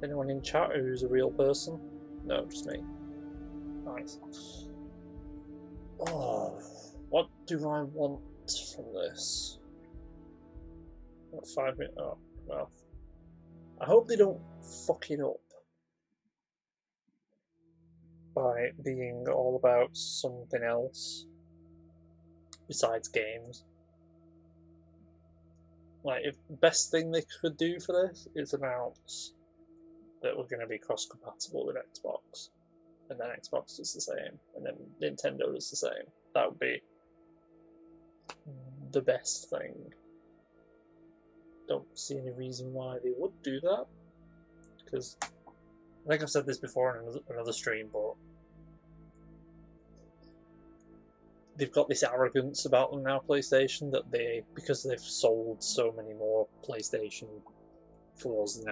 Anyone in chat who's a real person? No, just me. Nice. Oh, what do I want from this? What, 5 minutes? Oh, well. I hope they don't fuck it up by being all about something else besides games. Like, if the best thing they could do for this is announce that we're going to be cross-compatible with Xbox, and then Xbox is the same, and then Nintendo is the same. That would be the best thing. Don't see any reason why they would do that, because I think I've said this before in another stream, but they've got this arrogance about them now, PlayStation, that they, because they've sold so many more PlayStation 4s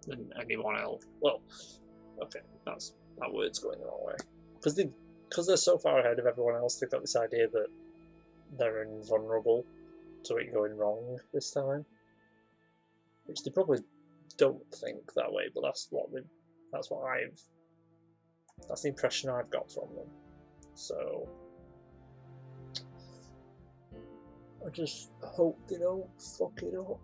than anyone else. Well, okay, that word's going the wrong way. Because they're so far ahead of everyone else, they've got this idea that they're invulnerable to it going wrong this time, which they probably don't think that way. But that's the impression I've got from them. So I just hope they don't fuck it up.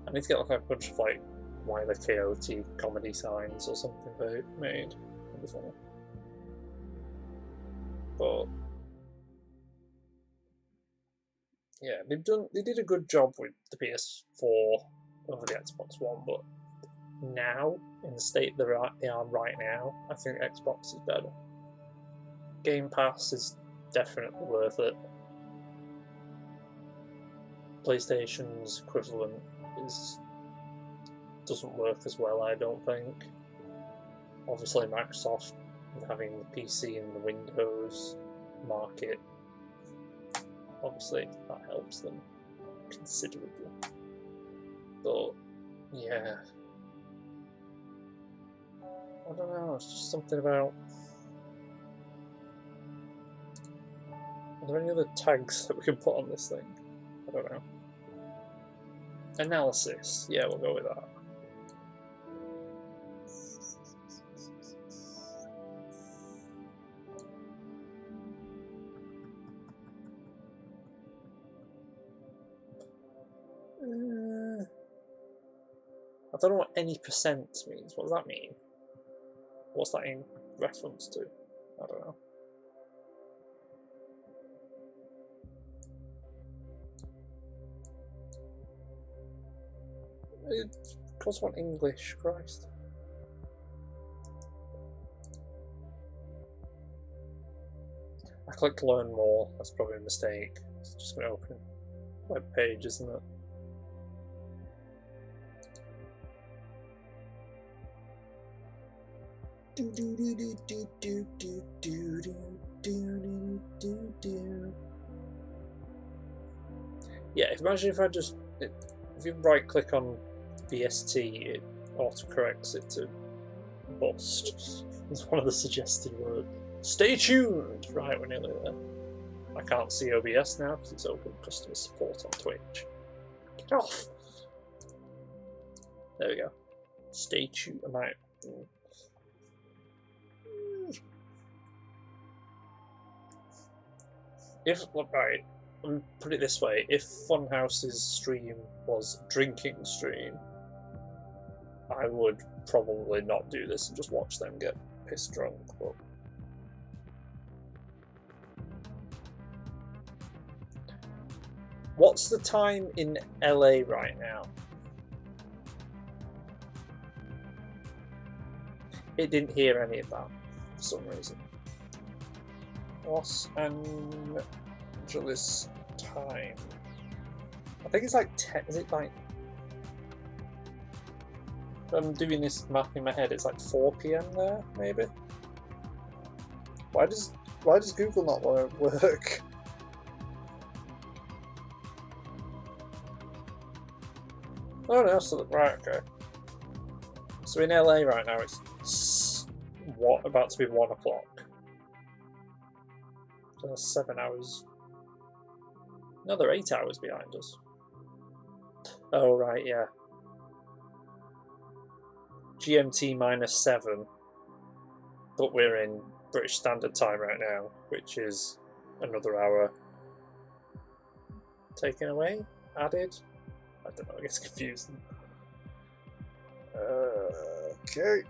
I need to get like a bunch of like Wile E. Coyote comedy signs or something made. That'd be funny. But yeah, they did a good job with the PS4 over the Xbox One, but now, in the state they are right now, I think Xbox is better. Game Pass is definitely worth it. PlayStation's equivalent doesn't work as well, I don't think. Obviously, Microsoft, having the PC and the Windows market, obviously that helps them considerably. But yeah, I don't know, it's just something about... Are there any other tags that we can put on this thing? I don't know. Analysis, yeah, we'll go with that. I don't know what any percent means. What does that mean? What's that in reference to? I don't know. Of course I want English, Christ. I clicked learn more, that's probably a mistake. It's just going to open a web page, isn't it? Yeah, imagine if I just... If you right click on BST, it autocorrects it to bust. It's one of the suggested words. Stay tuned! Right, we're nearly there. I can't see OBS now because it's open customer support on Twitch. Get off! There we go. Stay tuned. I might... If, right, put it this way, if Funhouse's stream was a drinking stream, I would probably not do this and just watch them get pissed drunk, but... What's the time in LA right now? It didn't hear any of that for some reason. Los Angeles time. I think it's like 10. Is it like... I'm doing this math in my head. It's like 4 PM there, maybe. Why does Google not work? Oh no, so right, okay. So in LA right now, it's what, about to be 1 o'clock. So that's 7 hours. No, they're 8 hours behind us. Oh, right, yeah. GMT -7, but we're in British Standard Time right now, which is another hour taken away, added. I don't know, I get confused. Okay.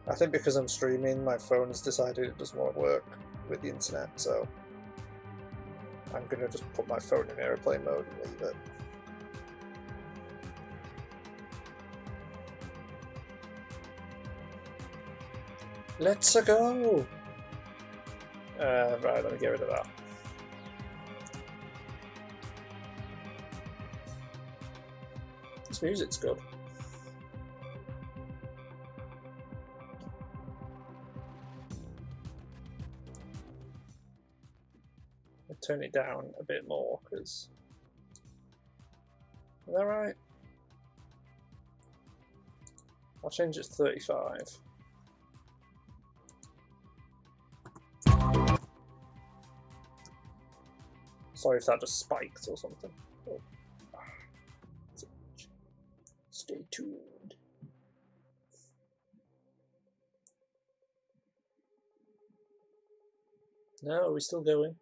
I think because I'm streaming, my phone has decided it doesn't want to work with the internet, so I'm going to just put my phone in airplane mode and leave it. Let's go! Right, let me get rid of that. This music's good. I'll turn it down a bit more, because... Is that right? I'll change it to 35. Sorry if that just spiked or something. Oh. Stay tuned. No, are we still going?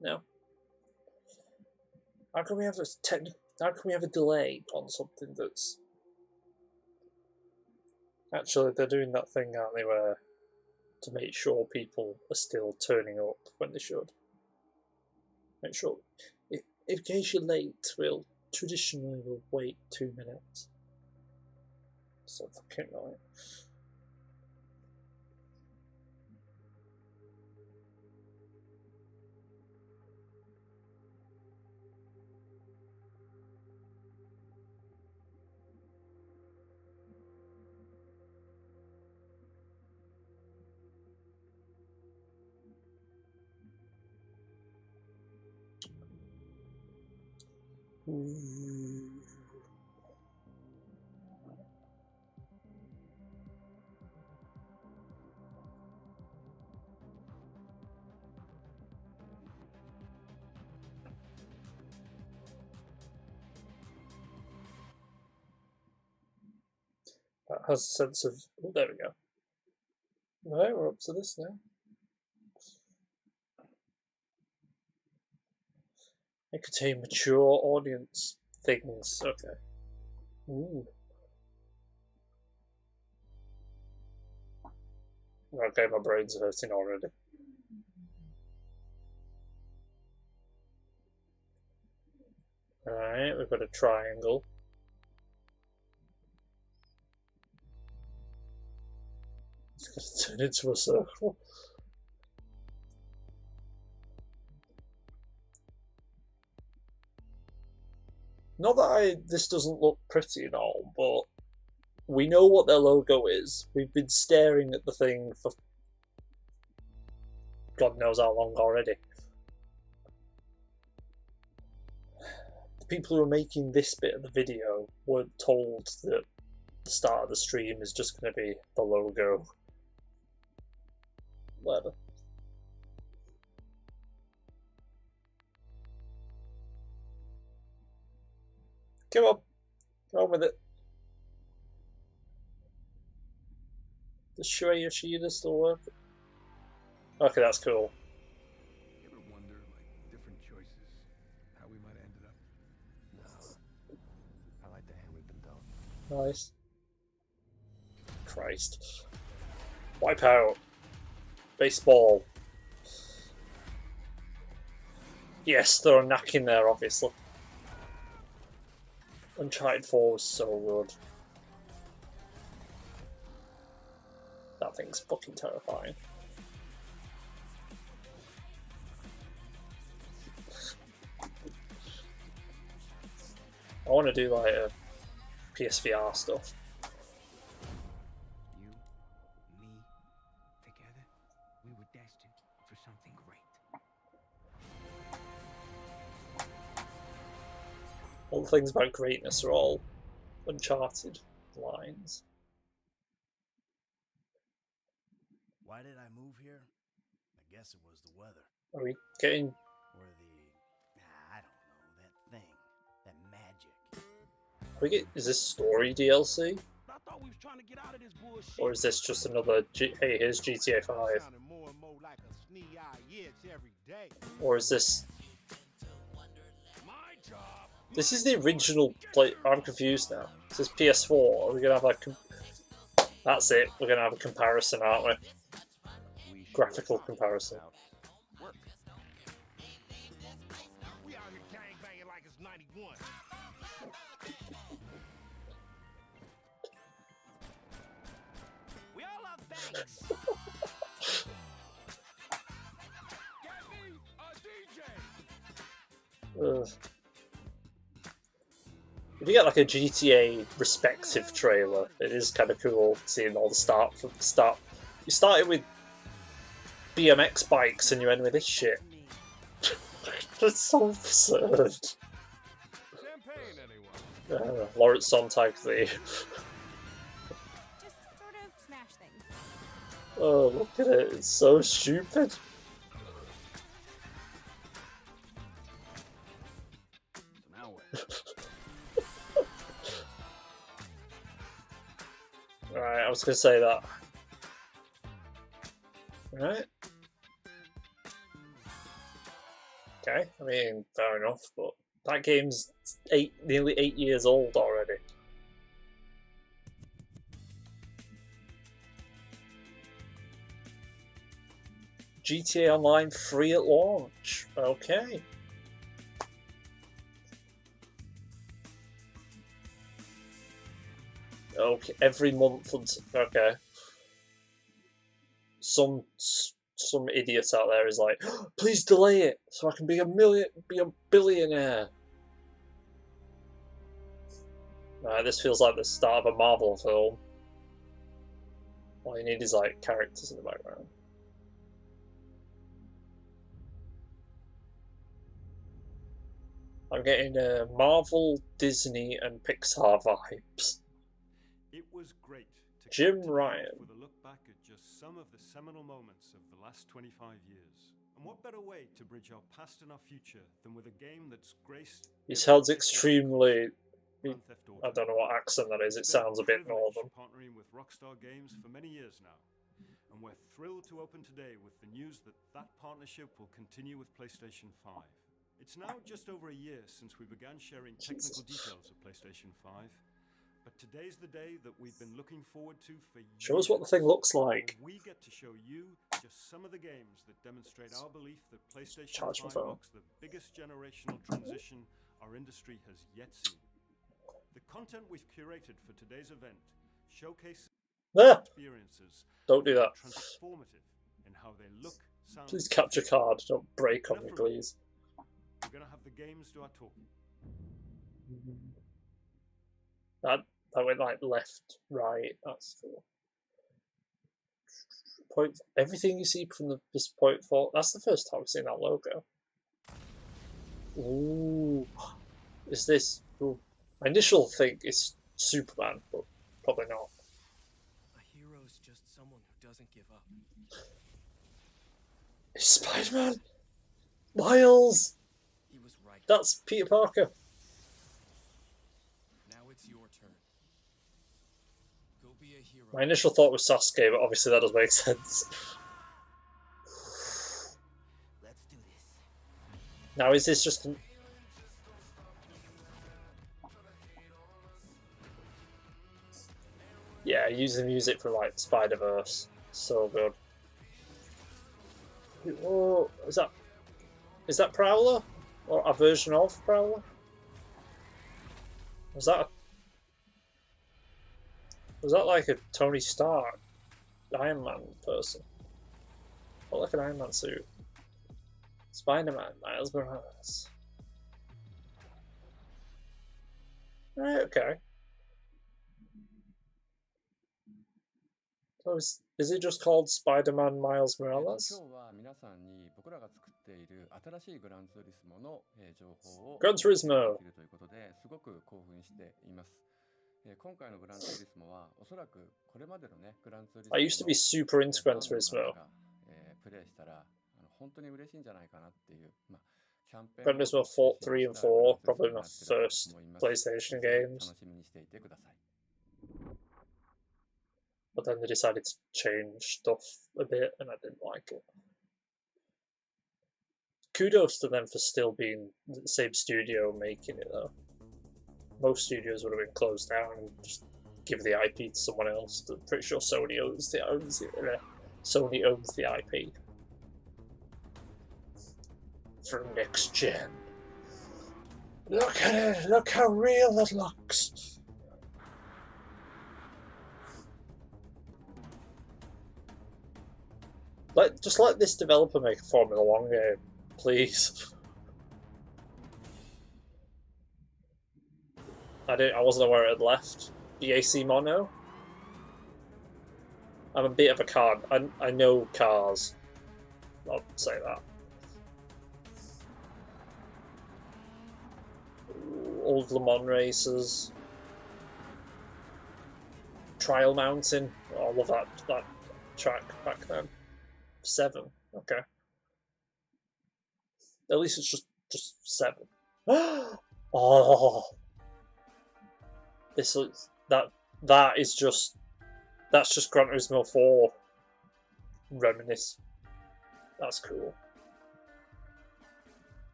No. How can we have this how can we have a delay on something that's actually they're doing that thing, aren't they, where to make sure people are still turning up when they should. Make sure in case you're late, we'll wait 2 minutes. So fucking annoying. That has a sense of... Oh, there we go. Right, we're up to this now. It contain mature audience things. Okay. Ooh. Okay, my brain's hurting already. Alright, we've got a triangle. It's going to turn into a circle. Not that this doesn't look pretty and all, but we know what their logo is. We've been staring at the thing for God knows how long already. The people who are making this bit of the video weren't told that the start of the stream is just going to be the logo. Whatever. Come on. Go on with it. Does Shuei Yoshida still work? Okay, that's cool. You ever wonder, like, different choices, how we might have ended up? No. I like the hand we've been dealt. Nice. Christ. Wipe out. Baseball. Yes, there are knack in there, obviously. Uncharted 4 was so good. That thing's fucking terrifying. I want to do like a PSVR stuff. You, me, together, we were destined for something great. All the things about greatness are all Uncharted lines. Why did I move here? guess it was the weather. Are we getting... Or I don't know, that thing. That magic. Is this story DLC? I thought we was trying to get out of this bullshit. Or is this just another... hey, here's GTA 5. Sounding more and more like a snee-eye itch every day. Or is this... My job. This is the original play... I'm confused now. Is this PS4? Are we going to have like... That's it. We're going to have a comparison, aren't we? Graphical comparison. Work. We out here gangbanging like it's 91. We all love banks. Get me a DJ. Ugh. If you get like a GTA respective trailer, it is kind of cool seeing all the start from the start. You started with BMX bikes and you end with this shit. That's so absurd. Champagne, anyone? Lawrence Sontag theme. Just sort of smash things. Oh, look at it. It's so stupid. So now what? Right, I was going to say that. Right. Okay, I mean, fair enough, but that game's nearly 8 years old already. GTA Online free at launch. Okay. Okay, every month. Okay. Some idiot out there is like, please delay it so I can be a billionaire. This feels like the start of a Marvel film. All you need is like characters in the background. I'm getting Marvel, Disney, and Pixar vibes. It was great to Jim come today Ryan. with a look back at just some of the seminal moments of the last 25 years. And what better way to bridge our past and our future than with a game that's graced... He every sounds decade extremely... Grand Theft Auto. I don't know what accent that is. It It's been sounds a bit privilege northern. partnering with Rockstar Games for many years now. And we're thrilled to open today with the news that that partnership will continue with PlayStation 5. It's now just over a year since we began sharing technical details of PlayStation 5. But today's the day that we've been looking forward to for years. Show us what the thing looks like. We get to show you just some of the games that demonstrate our belief that PlayStation Charge my 5 phone. marks the biggest generational transition our industry has yet seen. The content we've curated for today's event showcases Ah! experiences Don't do that. transformative in how they look, sound, Please capture card. Don't break on me, Enough from me. please. We're gonna have the games do our talking. That went like left, right. That's cool. Point. Everything you see from this point forward. That's the first time I've seen that logo. Ooh, is this? Ooh. My initial think is Superman, but probably not. A hero's just someone who doesn't give up. It's Spider-Man. Miles. He was right. That's Peter Parker. Now it's your turn. Go be a hero. My initial thought was Sasuke, but obviously that does make sense. Let's do this. Now, is this just an... Yeah, use the music from like Spider-Verse. So good. Whoa, is that Prowler? Or a version of Prowler? Was that like a Tony Stark Iron Man person? Or like an Iron Man suit? Spider-Man, Miles Morales. Right, okay. So is it just called Spider-Man Miles Morales? 今日は皆さんに僕らが作っている新しいグランツーリスモの情報を Gran Turismo できるということですごく興奮しています。今回のグランツーリスモはおそらくこれまでのねグランツーリスモ I used to be super into Gran Turismo. プレイしたら本当に嬉しいんじゃないかなっていう、まあ、キャンペーン Gran Turismo 4, 3 and 4, probably my first PlayStation games. 楽しみにしていてください。 But then they decided to change stuff a bit, and I didn't like it. Kudos to them for still being the same studio making it, though. Most studios would have been closed down and just give the IP to someone else. I'm pretty sure Sony owns the IP for next gen. Look at it! Look how real it looks! Just let this developer make a Formula 1 game, please. I wasn't aware it had left. BAC Mono? I'm a bit of a car. I know cars. I'll say that. Old Le Mans races. Trial Mountain. Oh, I love that track back then. 7. Okay. At least it's just 7. Oh. This looks that's just Gran Turismo 4 reminisce. That's cool.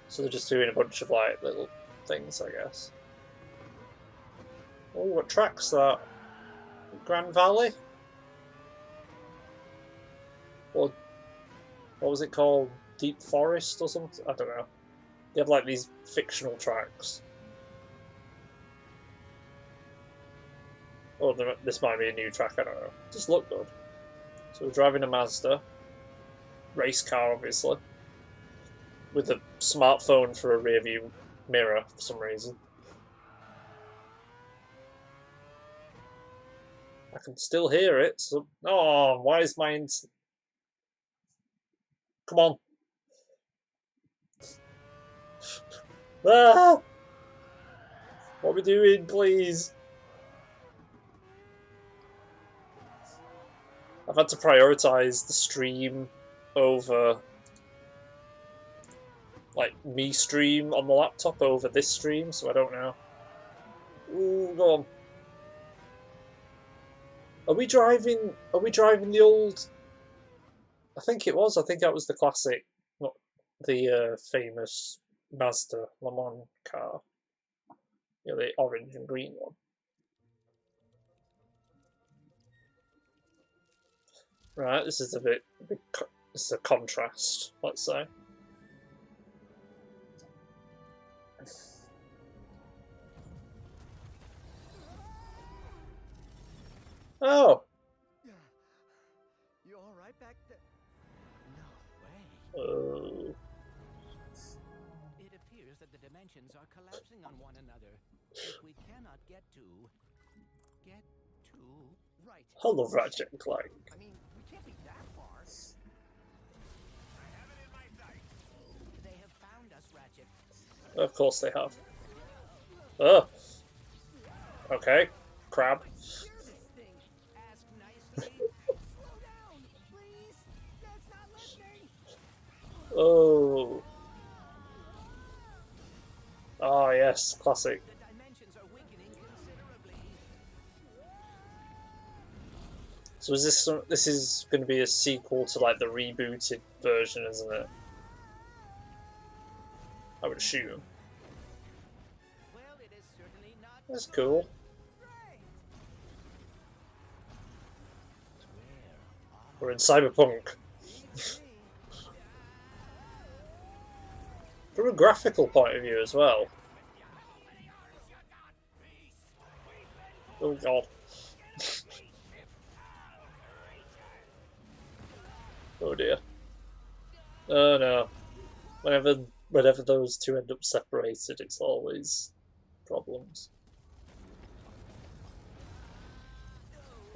So they're just doing a bunch of like little things, I guess. Oh, what track's that? Grand Valley? Or what was it called? Deep Forest or something? I don't know. They have like these fictional tracks. Oh, this might be a new track, I don't know. Just look good. So we're driving a Mazda. Race car, obviously. With a smartphone for a rear view mirror for some reason. I can still hear it. So, oh, why is mine... Come on. Ah! What are we doing, please? I've had to prioritize the stream over, like, me stream on the laptop over this stream, so I don't know. Ooh, go on. Are we driving the old... I think it was. I think that was the classic, not the famous Mazda Le Mans car. You know, the orange and green one. Right, this is this is a contrast, let's say. Oh! You all right back there? No way. Oh. It appears that the dimensions are collapsing on one another. If we cannot get to right. I love Ratchet and Clank. I mean, we can't be that far. I have it in my sight. They have found us, Ratchet. Of course they have. Oh. Okay. Crab. Steer this thing. Ask nicely. Slow down, please. That's not listening. Oh. Ah, yes, classic. The dimensions are weakening considerably. So this is going to be a sequel to like the rebooted version, isn't it? I would assume. Well, it is certainly not. That's cool. We're in Cyberpunk. From a graphical point of view as well. Oh god. Oh dear. Oh no. Whenever those two end up separated, it's always problems.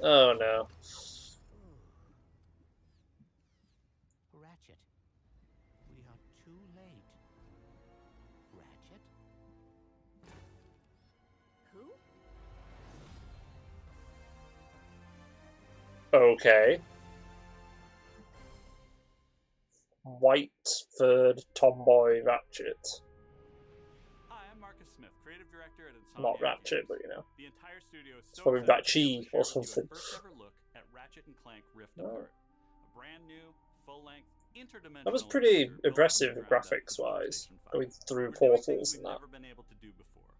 Oh no. Ratchet, we are too late. Ratchet? Who? Okay. White-furred tomboy Ratchet. Hi, I'm Marcus Smith, creative director at Insomniac Not Ratchet, Games. but you know. The entire studio is It's so probably excited to be able Ratchy to or share with you something. a first ever look at Ratchet and Clank Rift Oh. Apart, a brand new, full-length, interdimensional That was pretty adventure built from impressive the ground up for the graphics-wise, PlayStation 5. going through We're doing things portals we've and that. never been able to do before,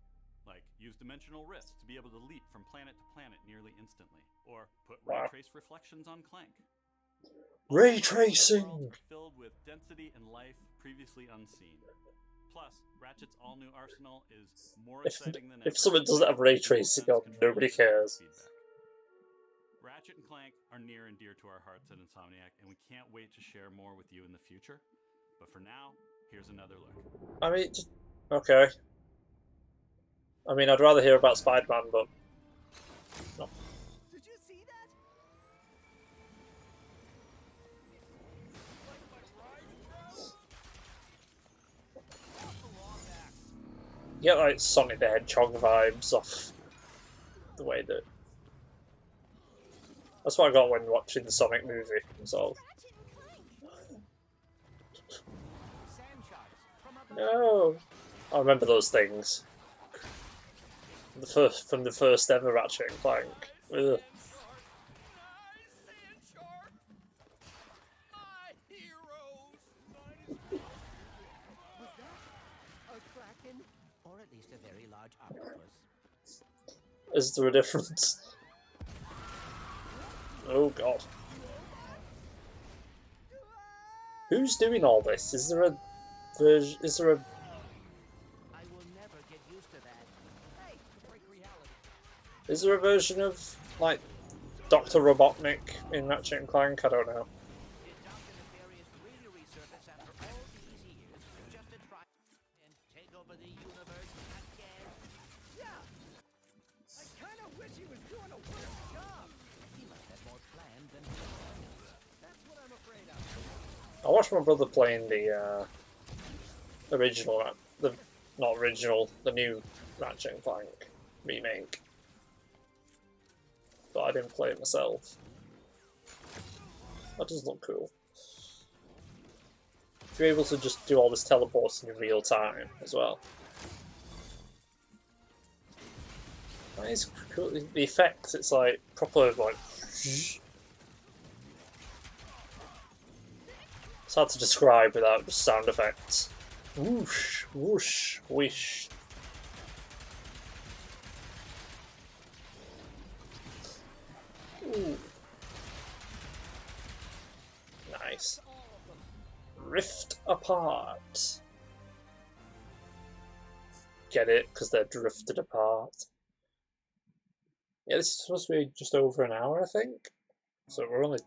like use dimensional rifts to be able to leap from planet to planet nearly instantly, or put ray Wow. trace reflections on Clank. Ray All of our worlds tracing! are filled with density and life previously unseen. Plus, Ratchet's all-new arsenal is more exciting than ever. If something doesn't have ray tracing on, nobody cares. Ratchet and Clank are near and dear to our hearts at Insomniac, and we can't wait to share more with you in the future. But for now, here's another look. I mean, okay. I mean, I'd rather hear about Spider-Man, but no. Did you see that? You get like Sonic the Hedgehog vibes off the way that. That's what I got when watching the Sonic movie. So. No, I remember those things. From the first ever Ratchet and Clank. Ugh. Or at least a very large octopus. Is there a difference? Oh god. Who's doing all this? Is there a version? Is there a? I will never get used to that. Hey, break reality. Is there a version of like Dr. Robotnik in Ratchet and Clank? I don't know. Did Dr. Nefarious really resurface after all these years just to try and take over the universe again? Yeah. I kind of wish he was doing a worse job. He must have more planned than he was. That's what I'm afraid of. I watched my brother playing the original, not original, the new Ratchet and Clank remake, but I didn't play it myself. That does look cool. If you're able to just do all this teleporting in real time as well. That is cool. The effects, it's like proper like. It's hard to describe without just sound effects. Whoosh, whoosh, wish. Ooh. Nice. Rift apart. Get it? Because they're drifted apart. Yeah, this is supposed to be just over an hour, I think. So we're only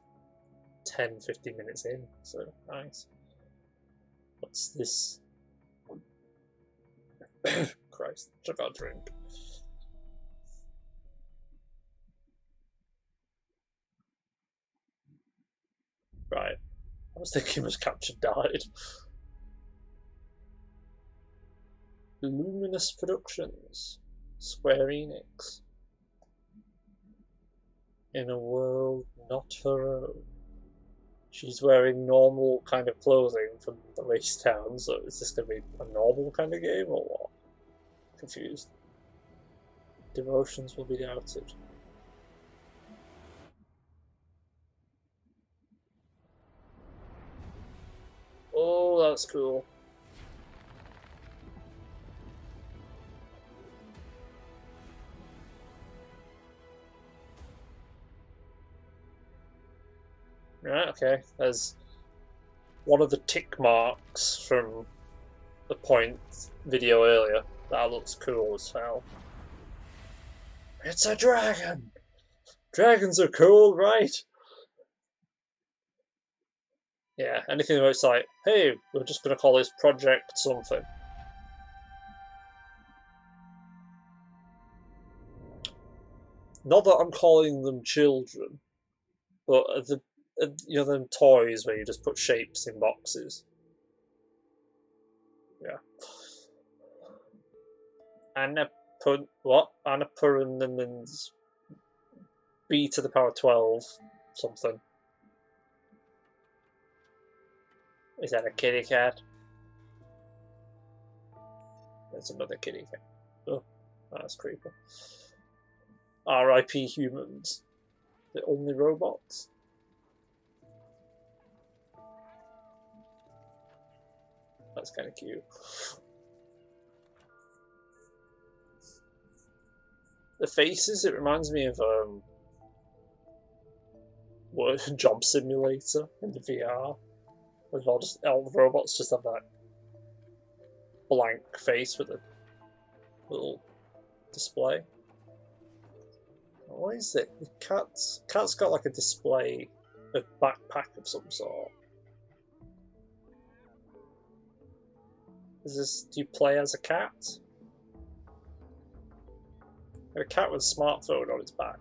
10-15 minutes in, so nice. What's this? Christ, I got a drink. Right, I was thinking was captured died. Luminous Productions, Square Enix. In a world not her own. She's wearing normal kind of clothing from the waist down, so is this going to be a normal kind of game or what? Confused. Devotions will be doubted. Oh, that's cool. Right, okay. There's one of the tick marks from the point video earlier. That looks cool as hell. It's a dragon! Dragons are cool, right? Yeah, anything where it's like, hey, we're just going to call this project something. Not that I'm calling them children, but you know them toys where you just put shapes in boxes. Yeah. What? Anapurans B to the power 12 something. Is that a kitty cat? That's another kitty cat. Oh, that's creepy. R.I.P. humans. The only robots? That's kind of cute. The faces, it reminds me of what, Job Simulator in the VR. All the robots just have that blank face with a little display. What is it? The cat's got like a display, a backpack of some sort. Is this? Do you play as a cat? A cat with a smartphone on its back.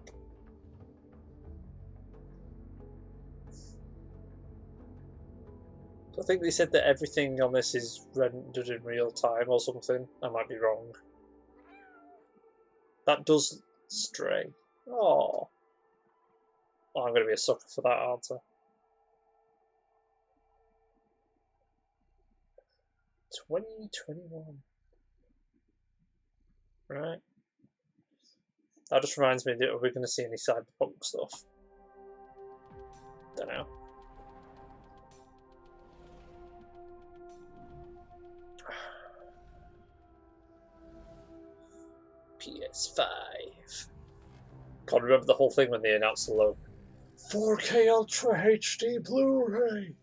I think they said that everything on this is rendered in real time or something. I might be wrong. That does stray. Oh. Well, I'm going to be a sucker for that, aren't I? 2021. Right. That just reminds me that we're going to see any cyberpunk stuff. Don't know. PS5. Can't remember the whole thing when they announced the logo. 4K Ultra HD Blu-ray.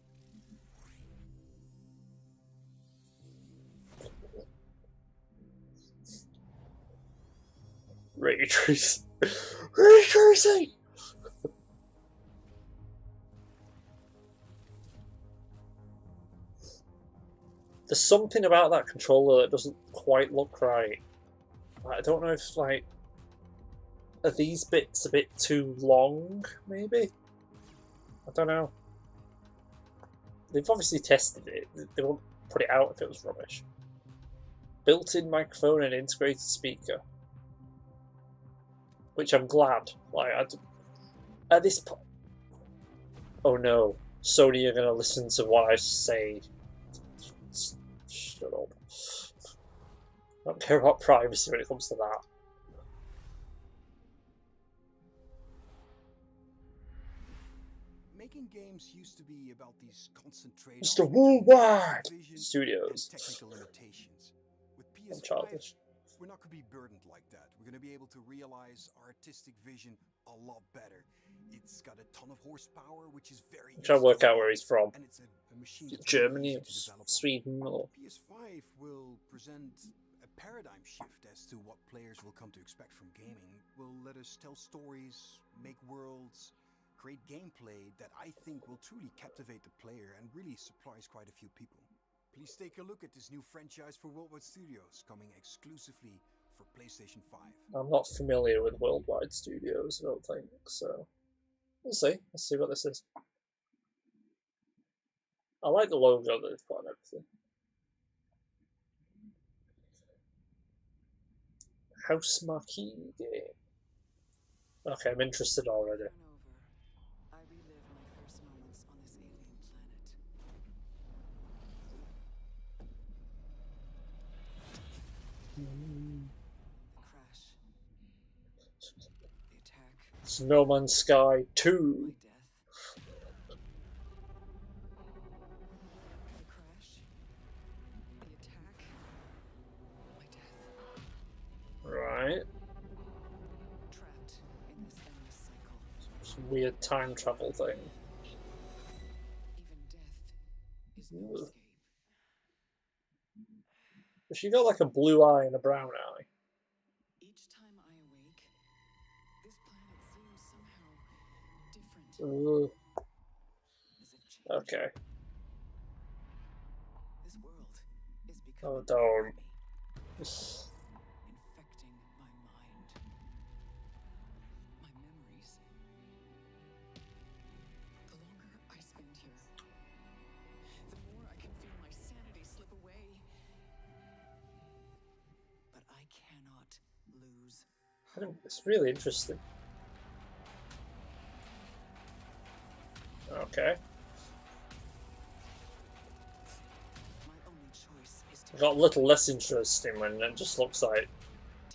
Ray tracing. Ray tracing. There's something about that controller that doesn't quite look right. I don't know if, like, are these bits a bit too long, maybe? I don't know. They've obviously tested it. They won't put it out if it was rubbish. Built-in microphone and integrated speaker. Which I'm glad. Like, at this point... Oh no. Sony are going to listen to what I say. Shut up. I don't care about privacy when it comes to that. Making games used to be about these concentrated Mr. Worldwide Studios. technical limitations. With I'm PS5, childish. we're not going to be burdened like that. We're going to be able to realize our artistic vision a lot better. It's got a ton of horsepower, which is very. I'm trying to work out where he's from. And it's a machine Is it that's very Germany easy or to develop. Sweden or... PS5 will present a paradigm shift as to what players will come to expect from gaming. Will let us tell stories, make worlds, create gameplay that I think will truly captivate the player and really surprise quite a few people. Please take a look at this new franchise for Worldwide Studios, coming exclusively for PlayStation 5. I'm not familiar with Worldwide Studios, I don't think, so... We'll see. Let's see what this is. I like the logo that they've put on everything. House Marquee game. Okay, I'm interested already. I relive my first moments on this alien planet. The crash. The attack. It's No Man's Sky 2. My death. The crash. The attack. My death. Right. Trapped in this endless cycle. Some weird time travel thing. Even death is no Ugh. escape. She got like a blue eye and a brown eye. Each time I awake, this planet seems somehow different. As if changed. Okay. This world is becoming Oh, part of don't. me, infecting my mind, my memories. The longer I spend here, the more I can feel my sanity slip away. But I cannot lose hope. It's really interesting. Okay. My only choice is to I got a little less interesting when it just looks like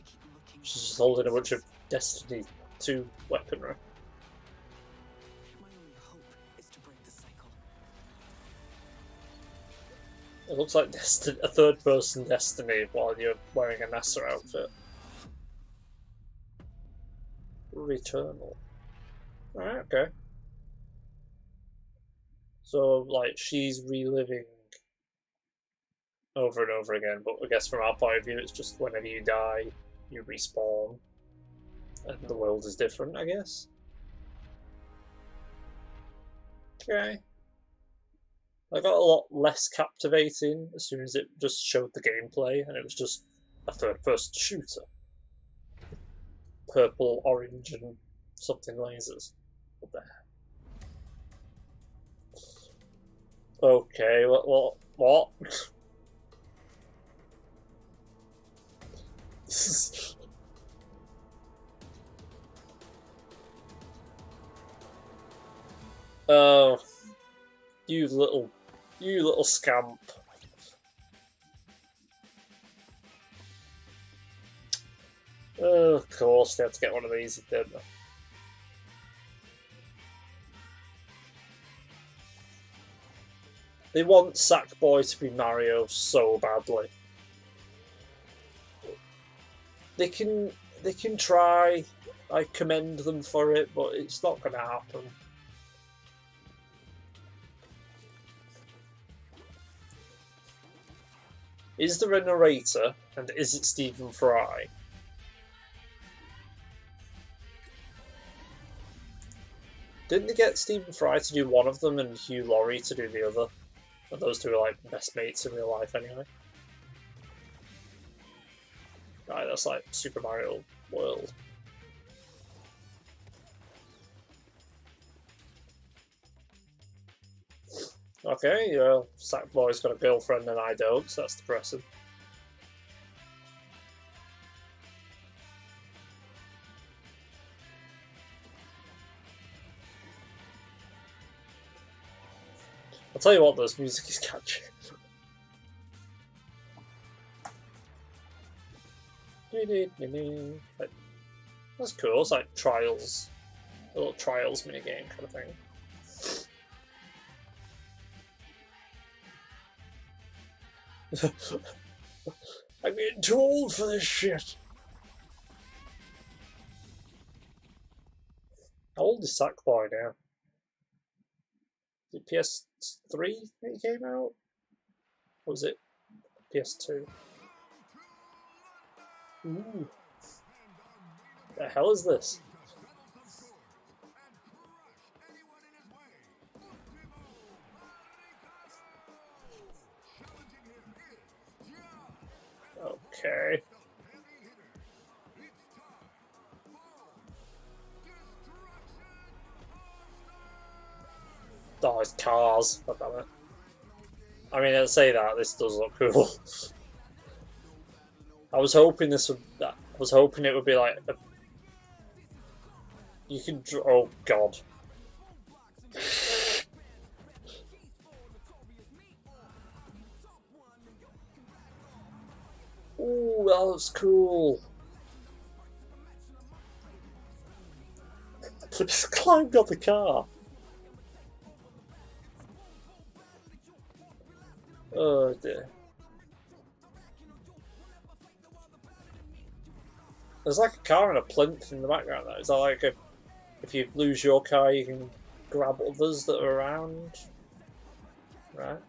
keep looking. she's just holding a bunch of Destiny 2 weaponry. My only hope is to break the cycle. It looks like a third-person Destiny while you're wearing a NASA outfit. Returnal. Alright, okay. So, like, she's reliving over and over again, but I guess from our point of view, it's just whenever you die, you respawn. And the world is different, I guess. Okay. I got a lot less captivating as soon as it just showed the gameplay, and it was just a third-person shooter. Purple, orange, and something lasers. What the heck? Okay, what? Oh, you little scamp. Oh, of course, they had to get one of these, didn't they? They want Sackboy to be Mario so badly. They can try. I commend them for it, but it's not going to happen. Is there a narrator, and is it Stephen Fry? Didn't they get Stephen Fry to do one of them and Hugh Laurie to do the other? And those two are like best mates in real life anyway. Right, that's like Super Mario World. Okay, yeah, Sackboy's got a girlfriend and I don't, so that's depressing. I'll tell you what, this music is catchy. That's cool, it's like Trials. A little Trials minigame kind of thing. I'm getting too old for this shit. How old is Sackboy now? Is it PS3 that he came out? Or was it PS2? Ooh. The hell is this? Okay. Oh, it's cars. God damn it. I mean, I'd say that this does look cool. I was hoping this would. I was hoping it would be like. You can. Oh God. Ooh, that looks cool. Just climbed up the car. Oh dear. There's like a car and a plinth in the background though. Is that like a, if you lose your car you can grab others that are around? Right.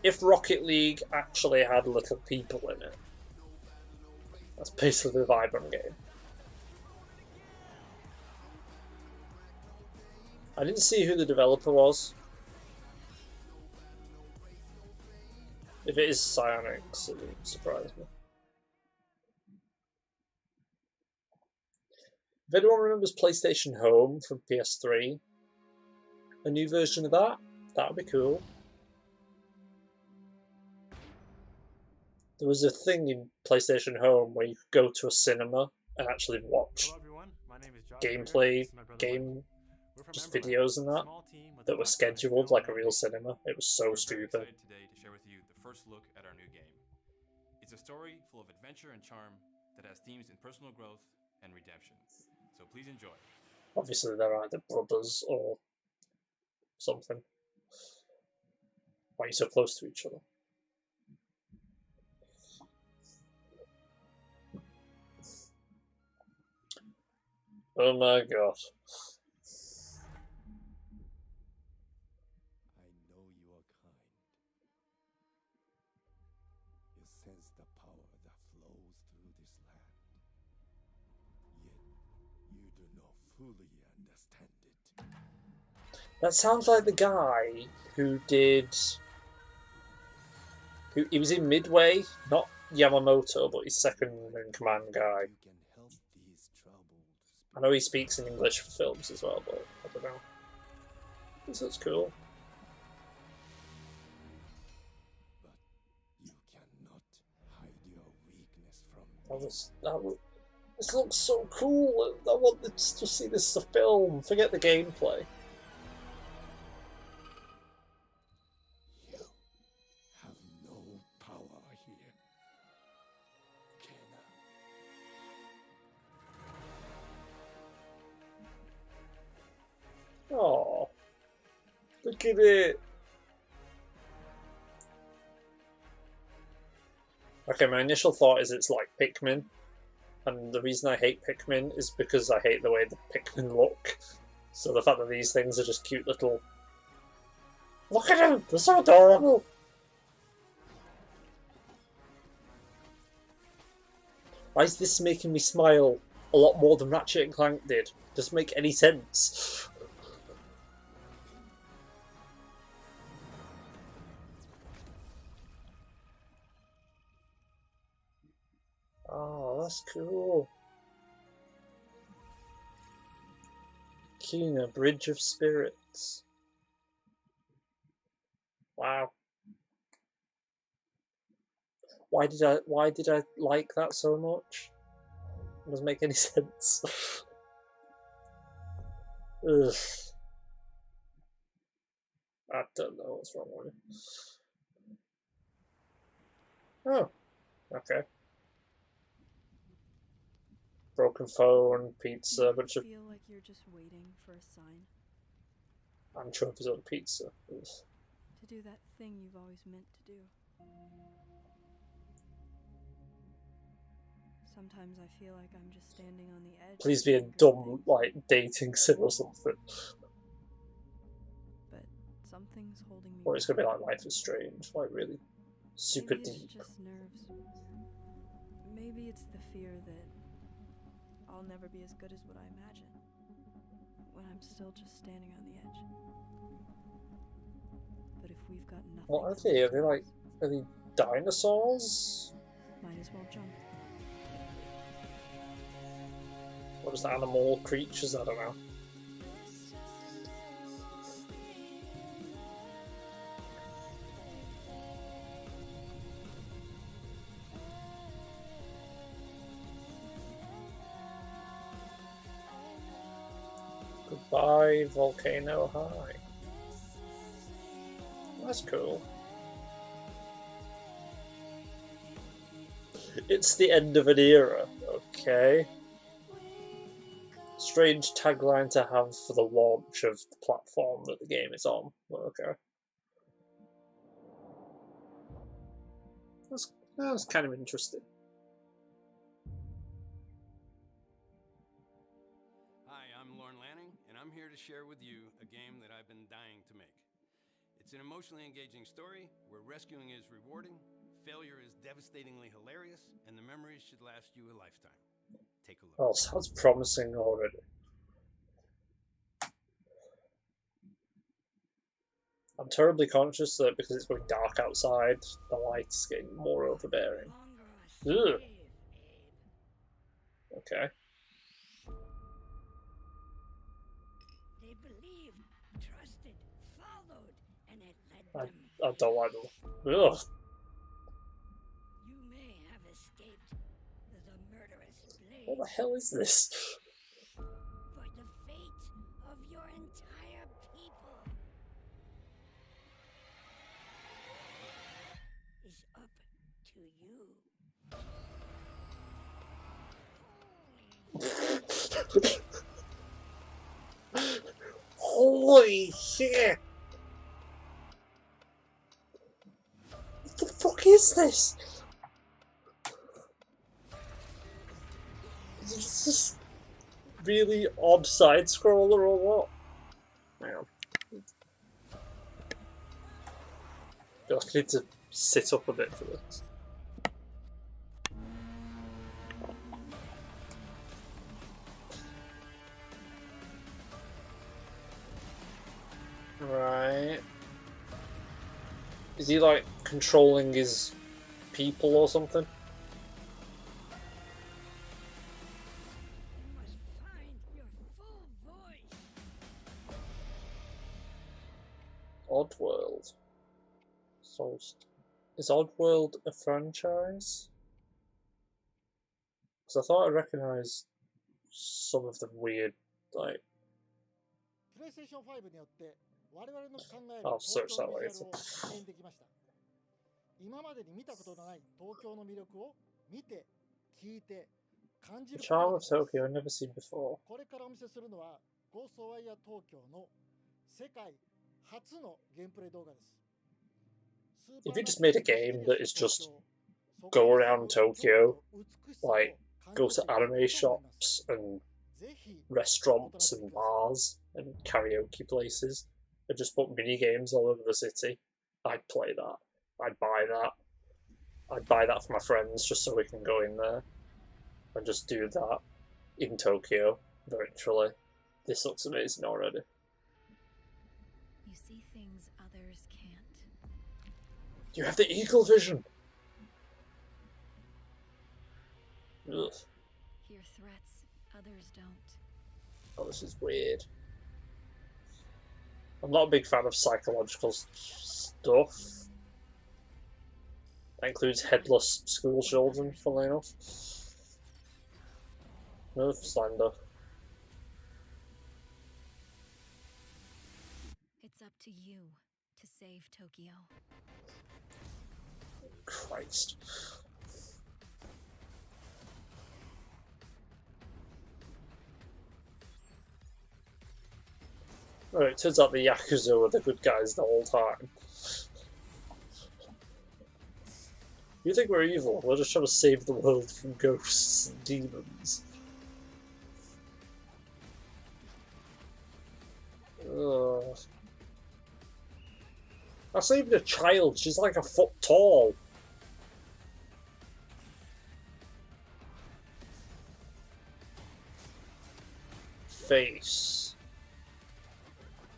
If Rocket League actually had little people in it. That's basically the vibe I'm getting. I didn't see who the developer was. If it is Psyonix, it wouldn't surprise me. If anyone remembers PlayStation Home from PS3, a new version of that would be cool. There was a thing in PlayStation Home where you could go to a cinema and actually watch Hello everyone, my name is Josh. gameplay, This is my brother game, We're from just Emberland, videos and a that small team with that a were passion for scheduled film like a and real gaming. cinema. It was so We're very stupid. excited today to share with you the first look at our new game. It's a story full of adventure and charm that has themes in personal growth and redemption. So please enjoy. Obviously, they're either brothers or something. Why are you so close to each other? Oh my god. I know you are kind. You sense the power that flows through this land. Yet, you do not fully understand it. That sounds like the guy who did... He was in Midway, not Yamamoto, but his second in command guy. You can help these troubled I know he speaks in English for films as well, but I don't know. This looks cool. but you cannot hide your weakness from Oh, this looks so cool. I want to see this as a film. Forget the gameplay. You have no power here. Kena. Oh, look at it. Okay, my initial thought is it's like Pikmin, and the reason I hate Pikmin is because I hate the way the Pikmin look. So the fact that these things are just cute little... Look at them! They're so adorable! Why is this making me smile a lot more than Ratchet and Clank did? Doesn't make any sense. Oh, that's cool. Kena, Bridge of Spirits. Wow. Why did I like that so much? It doesn't make any sense. Ugh. I don't know what's wrong with it. Oh, okay. Broken phone, pizza, a bunch of feel like you're just waiting for a sign anchovies on pizza. Ugh. to do that thing you've always meant to do. Sometimes I feel like I'm just standing on the edge. Please of be a doing good dumb, things, like, dating sim or something. but something's holding me Or it's gonna be back. like Life is Strange, like really super Maybe it's deep. just nerves. Maybe it's the fear that I'll never be as good as what I imagine when I'm still just standing on the edge. But if we've got nothing, What are else they? Are to they like, lose, are they dinosaurs? might as well jump. Or just animal creatures? I don't know. Goodbye, Volcano High. That's cool. It's the end of an era. Okay. Strange tagline to have for the launch of the platform that the game is on. Okay. That's kind of interesting. Hi, I'm Lorne Lanning, and I'm here to share with you a game that I've been dying to make. It's an emotionally engaging story where rescuing is rewarding, failure is devastatingly hilarious, and the memories should last you a lifetime. Take a look. Oh, sounds promising already. I'm terribly conscious that because it's going dark outside, the light is getting more overbearing. Ugh. Okay. They believed, trusted, followed, and it led them. I don't like them. Ugh. You may have escaped, the murderous blade. What the hell is this? For the fate of your entire people is up to you. Holy shit! What the fuck is this? Is this really odd side scroller or what? Hang on. I feel like I need to sit up a bit for this. Right. Is he like controlling his people or something? You must find your full voice. Oddworld. So, is Oddworld a franchise? Because I thought I recognised some of the weird, like. PlayStation 5によって我々の考える I'll 東 search 京 that のビ later. ジュアルを実現できました。今までに見たことのない東京の魅力を見て、聞いて、感じ The ることが charm で of きます。 Tokyo I've never seen before. これからお見せするのはゴーストワイヤー東京の世界初のゲームプレイ動画です。 If you just made a game that is just go around Tokyo, like go to anime shops and restaurants and bars and karaoke places and just put mini games all over the city, I'd play that. I'd buy that. I'd buy that for my friends just so we can go in there and just do that in Tokyo virtually. This looks amazing already. You see things others can't. You have the eagle vision. Ugh. Hear threats others don't. Oh, this is weird. I'm not a big fan of psychological stuff. That includes headless school children, funnily enough. No, Slender. It's up to you to save Tokyo. Christ. Oh, it turns out the Yakuza were the good guys the whole time. You think we're evil? We're just trying to save the world from ghosts and demons. Ugh. That's not even a child, she's like a foot tall. Face.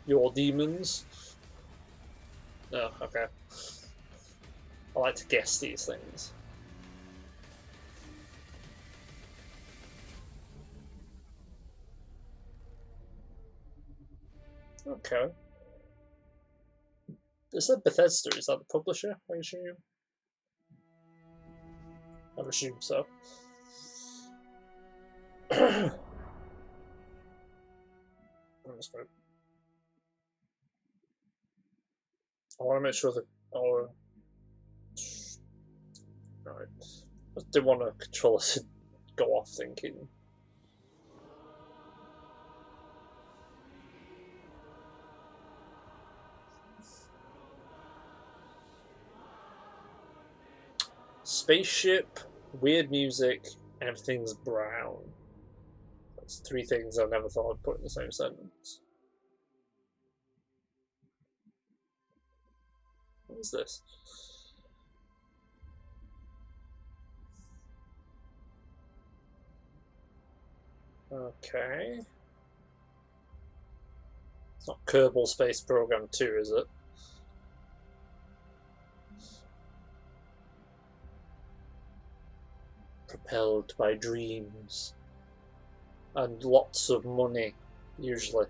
Your demons? Oh, okay. I like to guess these things. Okay. Is that Bethesda? Is that the publisher, I assume? I assume so. I want to make sure that. Oh, right. I didn't want to control it to go off thinking. Spaceship, weird music, and everything's brown. That's three things I never thought I'd put in the same sentence. What is this? Okay. It's not Kerbal Space Program 2, is it? Propelled by dreams. And lots of money, usually.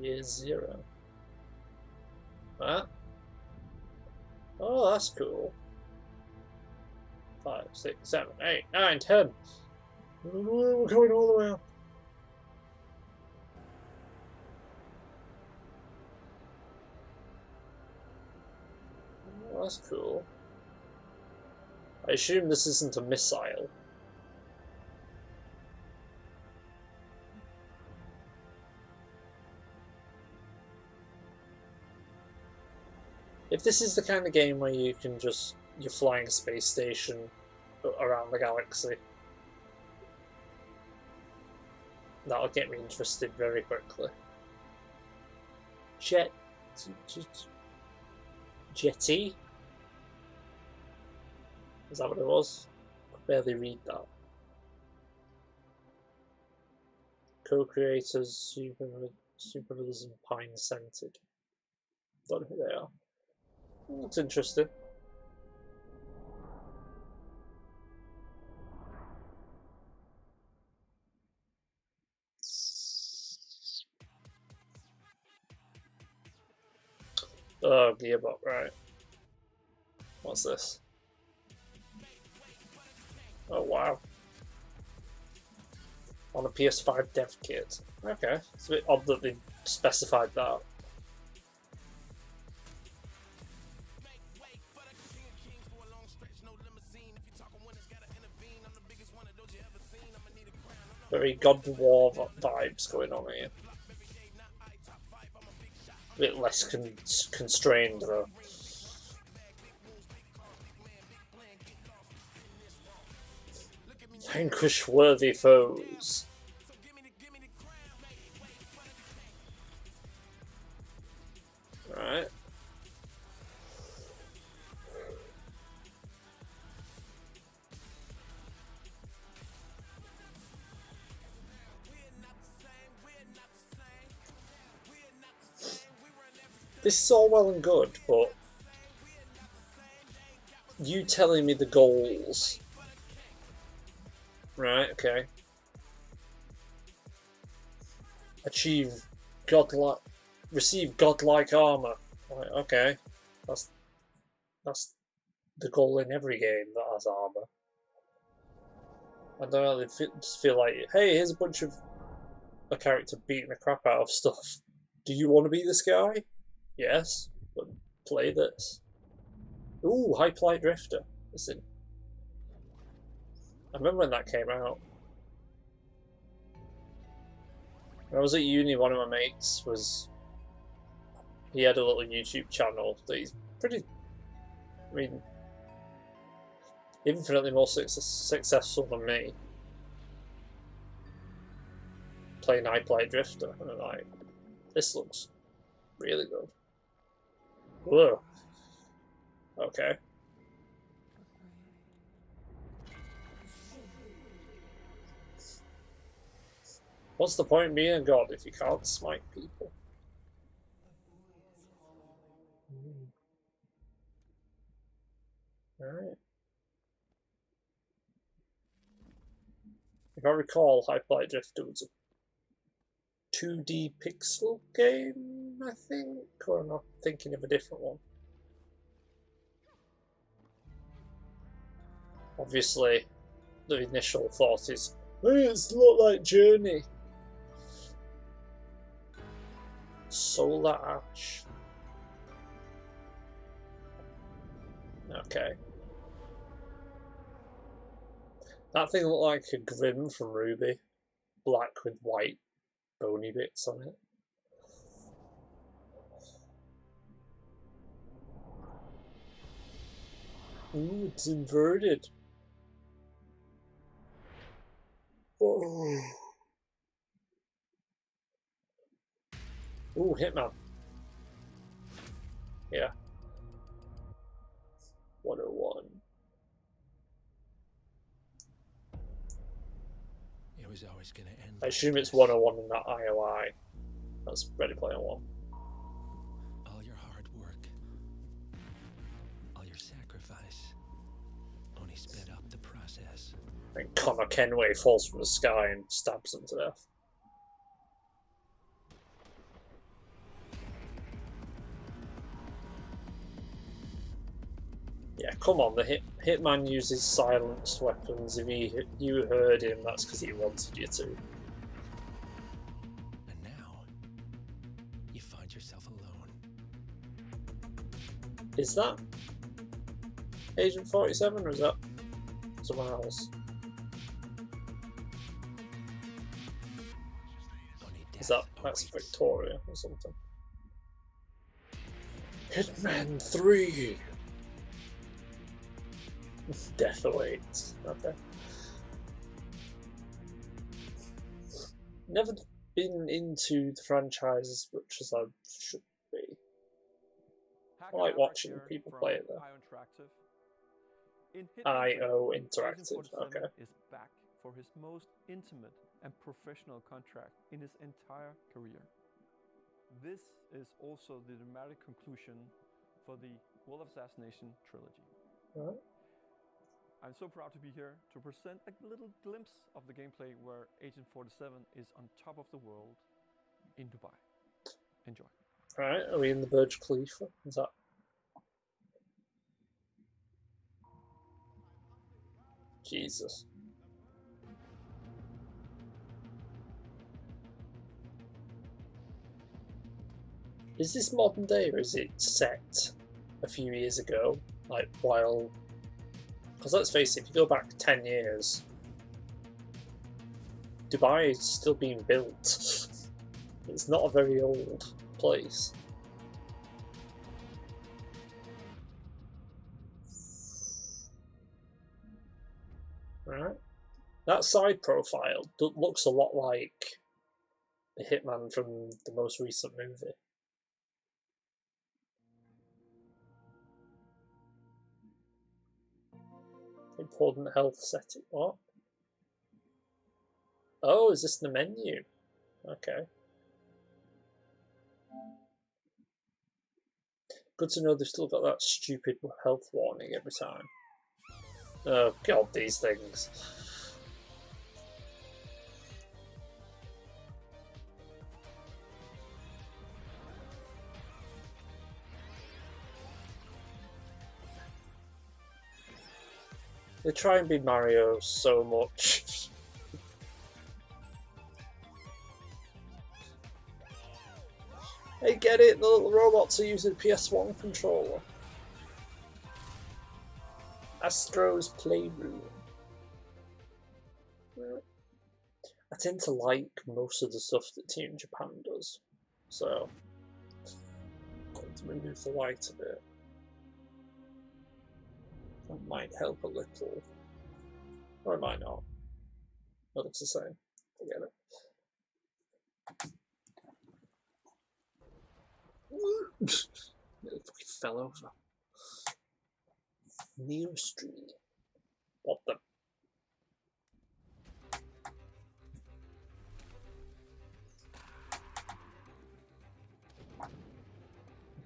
Year 0. Huh? Oh, that's cool. 5, 6, 7, 8, 9, 10. We're going all the way up. Oh, that's cool. I assume this isn't a missile. If this is the kind of game where you can just, you're flying a space station around the galaxy, that'll get me interested very quickly. Jetty? Is that what it was? I could barely read that. Co-creators, Supervillains and Pine Scented. Don't know who they are. That's interesting. Oh, Gearbox, right. What's this? Oh, wow. On a PS5 dev kit. Okay, it's a bit odd that they specified that. Very God of War vibes going on here. A bit less constrained though. Vanquish worthy foes. Right. This is all well and good, but you telling me the goals. Right, okay. Receive godlike armor. Right, okay. That's the goal in every game that has armor. I don't know, they just feel like, hey, here's a bunch of a character beating the crap out of stuff. Do you want to be this guy? Yes, but play this. Ooh, Hyperlight Drifter. Listen. I remember when that came out. When I was at uni, one of my mates he had a little YouTube channel that he's pretty, I mean, infinitely more successful than me. Playing Hyperlight Drifter, and I'm like, this looks really good. Whoa. Okay. What's the point in being a god if you can't smite people? Alright. If I recall, Hyperlight Drifter was a 2D pixel game, I think? Or am I thinking of a different one? Obviously, the initial thought is, hey, it's a lot like Journey. Solar Ash. Okay. That thing looked like a Grim from Ruby. Black with white bony bits on it. Ooh, it's inverted. Oh. Ooh, Hitman. Yeah. 101. It was always gonna end. I assume it's 101 in that IOI. That's Ready Player One. All your hard work, all your sacrifice, only sped up the process. And Connor Kenway falls from the sky and stabs him to death. Come on, the Hitman uses silenced weapons. If you heard him, that's because he wanted you to. And now, you find yourself alone. Is that Agent 47 or is that someone else? That's Victoria or something. Hitman 3! Death awaits. Okay. Never been into the franchise as much as I should be. I like watching people play it though. IO Interactive, okay. Is back for his most intimate and professional contract in his entire career. This is also the dramatic conclusion for the World of Assassination trilogy. Right. I'm so proud to be here to present a little glimpse of the gameplay where Agent 47 is on top of the world in Dubai. Enjoy. Alright, are we in the Burj Khalifa? Is that... Jesus. Is this modern day or is it set a few years ago? Like while... Because let's face it, if you go back 10 years, Dubai is still being built. It's not a very old place. Right. That side profile looks a lot like the Hitman from the most recent movie. Important health setting. What? Oh, is this the menu? Okay. Good to know they've still got that stupid health warning every time. Oh god, these things. They try and be Mario so much. Hey, get it? The little robots are using PS1 controller. Astro's Playroom. I tend to like most of the stuff that Team Japan does, so I'm going to remove the light a bit. That might help a little, or it might not. It looks the same. Forget it. It fucking fell over. Neo Street. What the?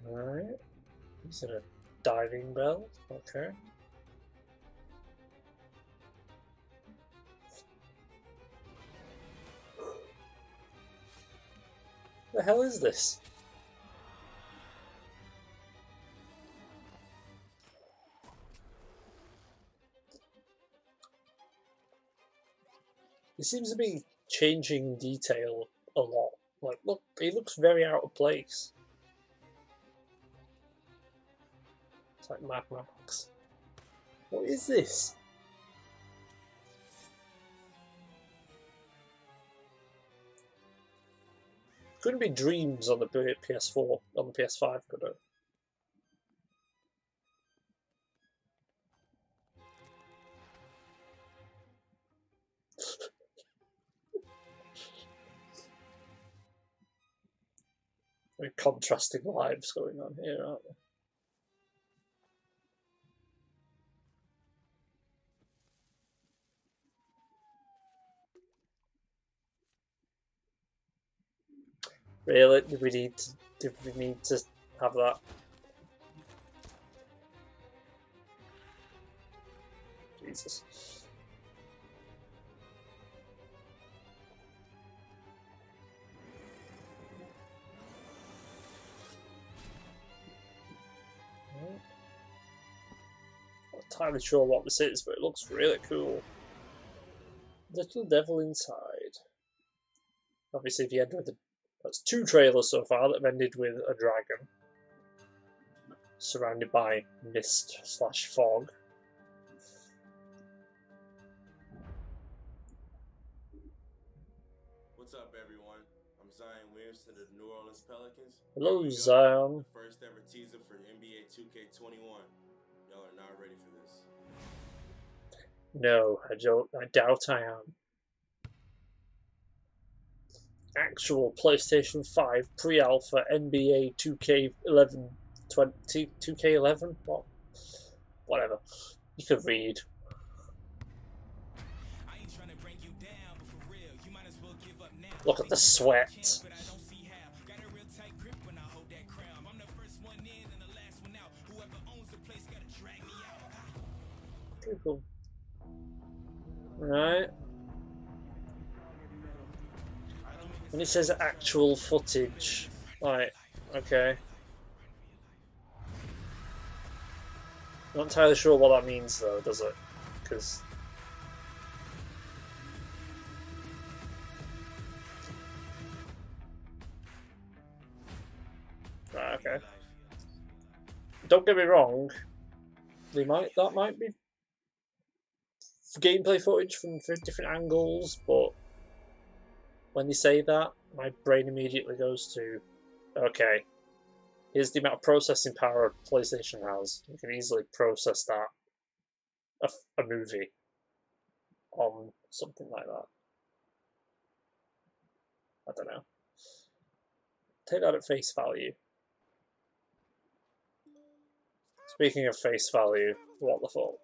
Alright. Is it a diving bell? Okay. The hell is this? It seems to be changing detail a lot. Like, look, it looks very out of place. It's like Mad Max. What is this? Couldn't be Dreams on the PS4, on the PS5, could it? Very contrasting lives going on here, aren't there? Really? Do we need to have that? Jesus. entirely sure what this is, but it looks really cool. Little Devil Inside. Obviously, the end with the that's 2 trailers so far that have ended with a dragon surrounded by mist/fog. What's up, everyone? I'm Zion Williamson of the New Orleans Pelicans. Hello, Here we go. Zion. The first ever teaser for NBA 2K21. Y'all are not ready for this. No, I doubt I am. Actual PlayStation 5 pre-alpha NBA 2K11 2K11? What? Whatever. You could read. Look at the sweat. Pretty cool. Right. When it says actual footage, right, okay. Not entirely sure what that means though, does it? Because right, okay. Don't get me wrong. That might be gameplay footage from different angles, but when they say that, my brain immediately goes to, okay, here's the amount of processing power PlayStation has. You can easily process that a movie on something like that. I don't know. Take that at face value. Speaking of face value, what the fuck?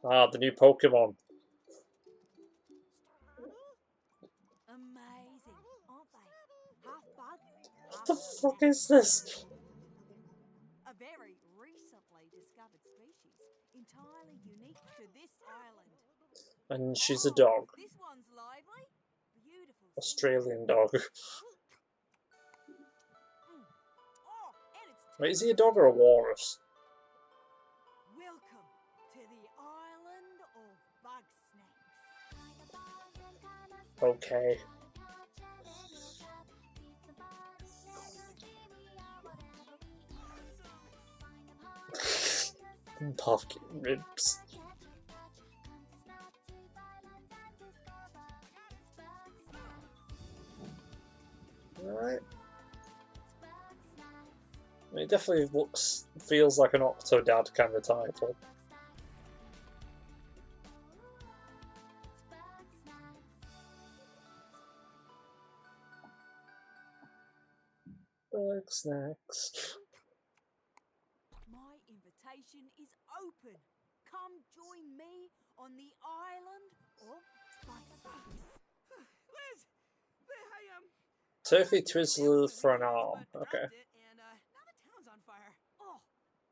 Ah, the new Pokemon. Amazing, aren't they? Half bug, What the fuck is this? a very recently discovered species, entirely unique to this island. And she's a dog. This one's lively, beautiful. Australian dog. Oh, and it's Wait, is he a dog or a walrus? welcome to the island of bug snakes. Okay. Pumpkin ribs. Alright. It definitely feels like an Octodad kind of title. Bug snacks. My invitation is open. Come join me on the island of bug snakes. Liz, hey, Turkey Twizzler for an arm. Okay. and now the town's on fire. Oh,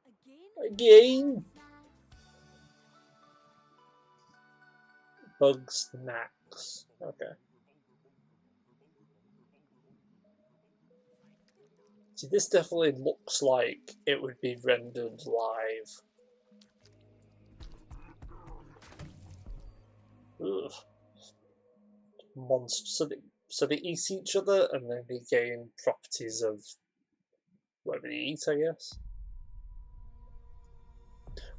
again? Again? Bug snacks. Okay. See, this definitely looks like it would be rendered live. Ugh. Monsters. So they eat each other and then they gain properties of whatever they eat, I guess.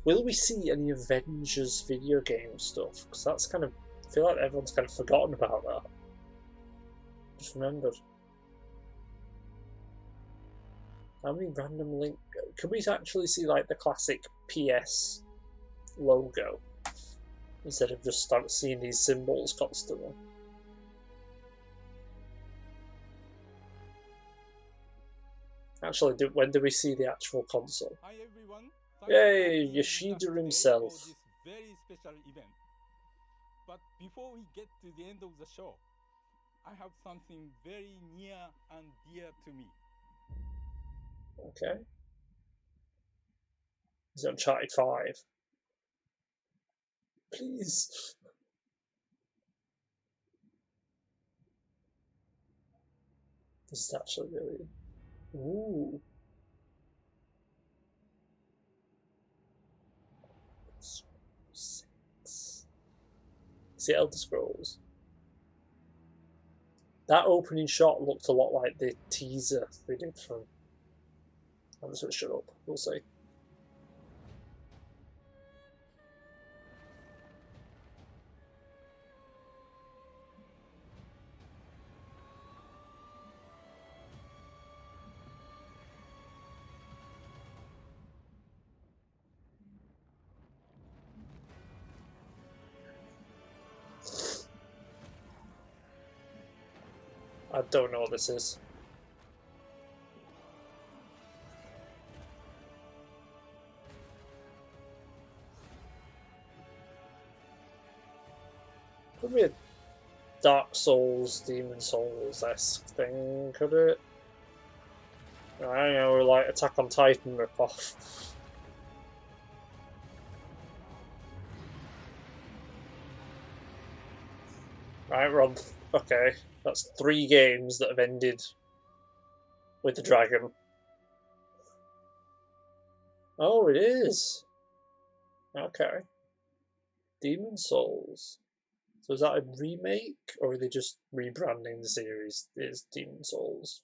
Will we see any Avengers video game stuff? Because that's kind of, I feel like everyone's kind of forgotten about that. Just remembered. How many random link? Can we actually see like the classic PS logo instead of just start seeing these symbols constantly? Actually, when do we see the actual console? Hi everyone. Yay, Yoshida himself. For this very special event. But before we get to the end of the show, I have something very near and dear to me. Okay. Is it Uncharted 5? Please. This is actually really... Ooh. the Elder Scrolls. That opening shot looked a lot like the teaser they did from... I'm just going to shut up, we'll see. I don't know what this is. Could be a Dark Souls, Demon Souls-esque thing, could it? I don't know, like Attack on Titan ripoff. Right, Rob. Okay, that's 3 games that have ended with the dragon. Oh, it is. Okay. Demon Souls. So is that a remake, or are they just rebranding the series as Demon Souls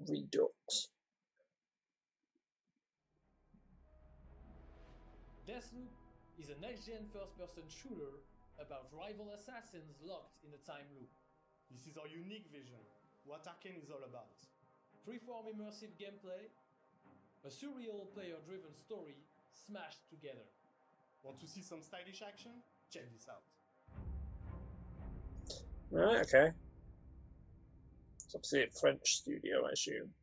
Redux? Deathloop is a next-gen first-person shooter about rival assassins locked in a time loop. This is our unique vision, what Arcane is all about. Freeform immersive gameplay, a surreal player-driven story smashed together. Want to see some stylish action? Check this out. Right, okay. It's obviously a French studio, I assume.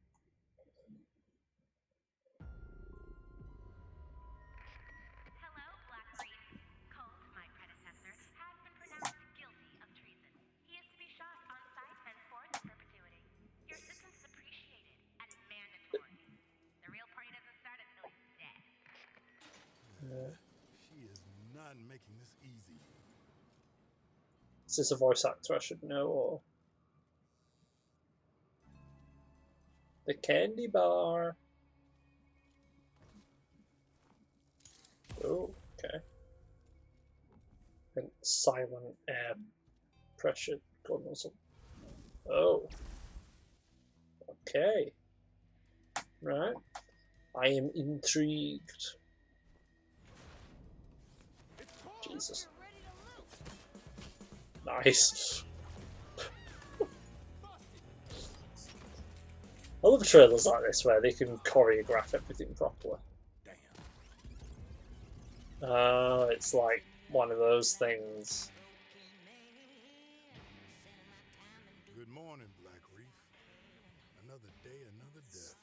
She is not making this easy. Is this a voice actor I should know, or the candy bar? Oh, okay. And silent air pressure gun or something. Oh, okay. Right. I am intrigued. Jesus. Nice. I love trailers like this where they can choreograph everything properly. It's like one of those things. Good morning, Black Reef. Another day, another death.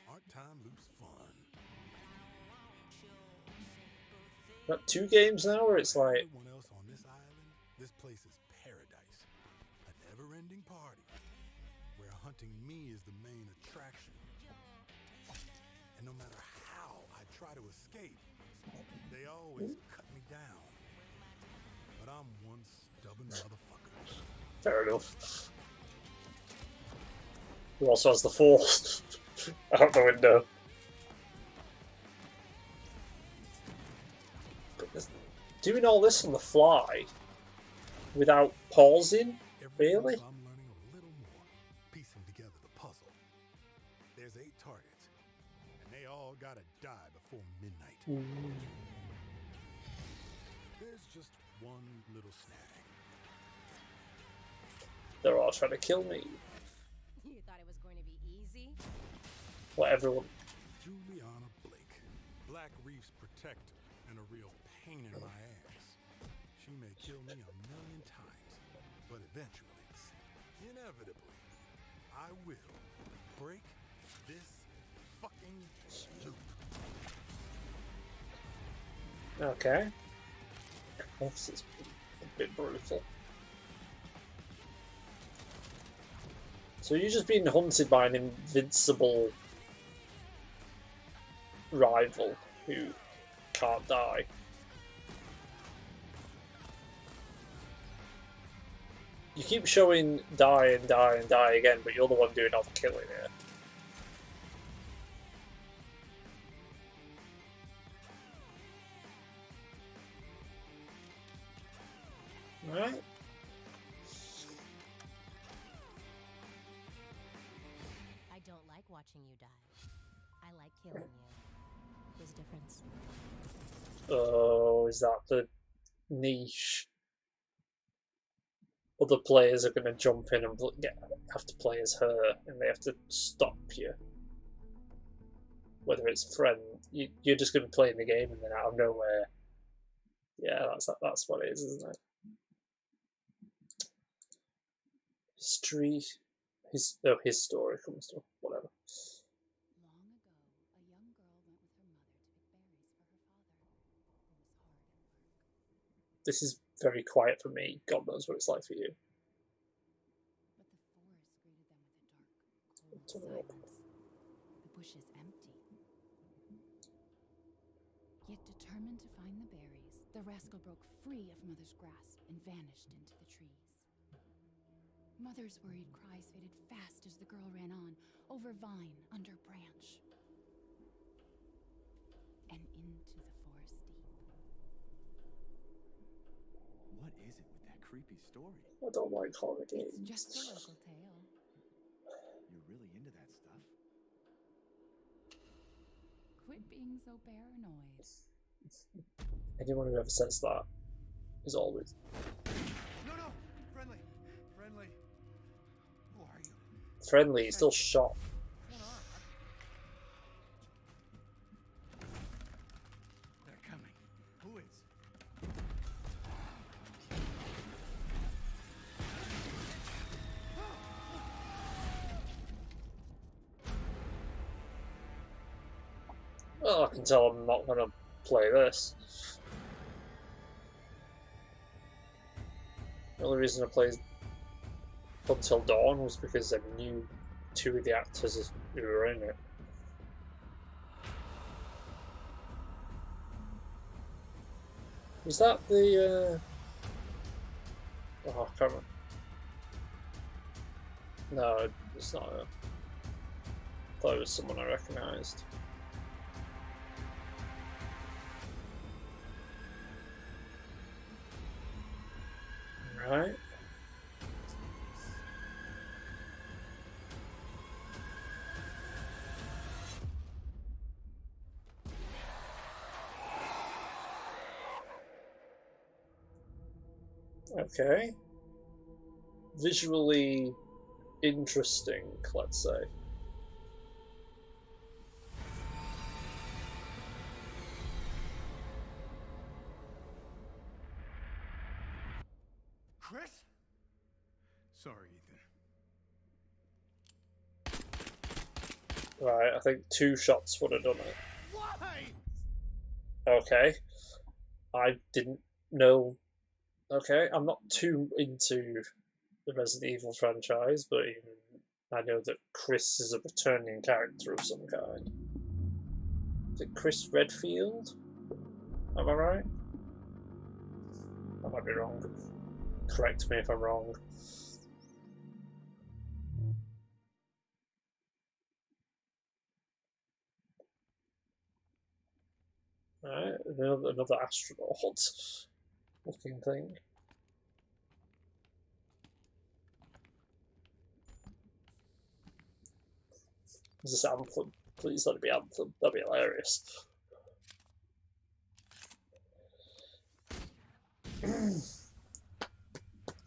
Aren't time loops fun? Got 2 games now where it's like... Everyone else on this island, this place is paradise. A never-ending party where hunting me is the main attraction. And no matter how I try to escape, they always cut me down. But I'm one stubborn motherfucker. Fair enough. Who also has the force out the window? Doing all this on the fly without pausing? Really? I'm learning a little more, piecing together the puzzle. There's 8 targets, and they all gotta die before midnight. There's just one little snag. They're all trying to kill me. You thought it was going to be easy? Well, everyone. Juliana Blake, Black Reef's protector, and a real pain in my ass. She may kill me 1,000,000 times, but eventually, inevitably, I will break this fucking loop. Okay. This is a bit brutal. So you're just being hunted by an invincible rival who can't die. You keep showing die and die and die again, but you're the one doing all the killing here. like watching you die. I like killing you. There's a difference. Oh, is that the niche? Other players are going to jump in and have to play as her, and they have to stop you. Whether it's a friend, you're just going to be playing the game, and then out of nowhere, yeah, that's what it is, isn't it? History, his story comes to whatever. Long ago, a young girl went with her mother to pick berries for her father, who was hard at work. This is very quiet for me. God knows what it's like for you. But the forest greeted them with a dark, cold silence. The bushes empty. Yet determined to find the berries, the rascal broke free of Mother's grasp and vanished into the trees. Mother's worried cries faded fast as the girl ran on, over vine, under branch, and into the forest deep. What is it with that creepy story? I don't like horror games. It's just a local tale. You're really into that stuff? Quit being so paranoid. Anyone who ever says that is always. No, friendly. Who are you? Friendly, he's still shot. They're coming. Who is? Oh, I can tell I'm not going to play this. The only reason I played Until Dawn was because I knew two of the actors who were in it. Was that the oh, I can't remember. No, it's not her. I thought it was someone I recognised. Right. Okay. Visually interesting, let's say. Chris? Sorry, Ethan. Right, I think 2 shots would have done it. Why? Okay. I didn't know. Okay, I'm not too into the Resident Evil franchise, but I know that Chris is a returning character of some kind. Is it Chris Redfield? Am I right? I might be wrong. Correct me if I'm wrong. Alright, another astronaut looking thing. Is this Anthem? Please let it be Anthem. That'd be hilarious.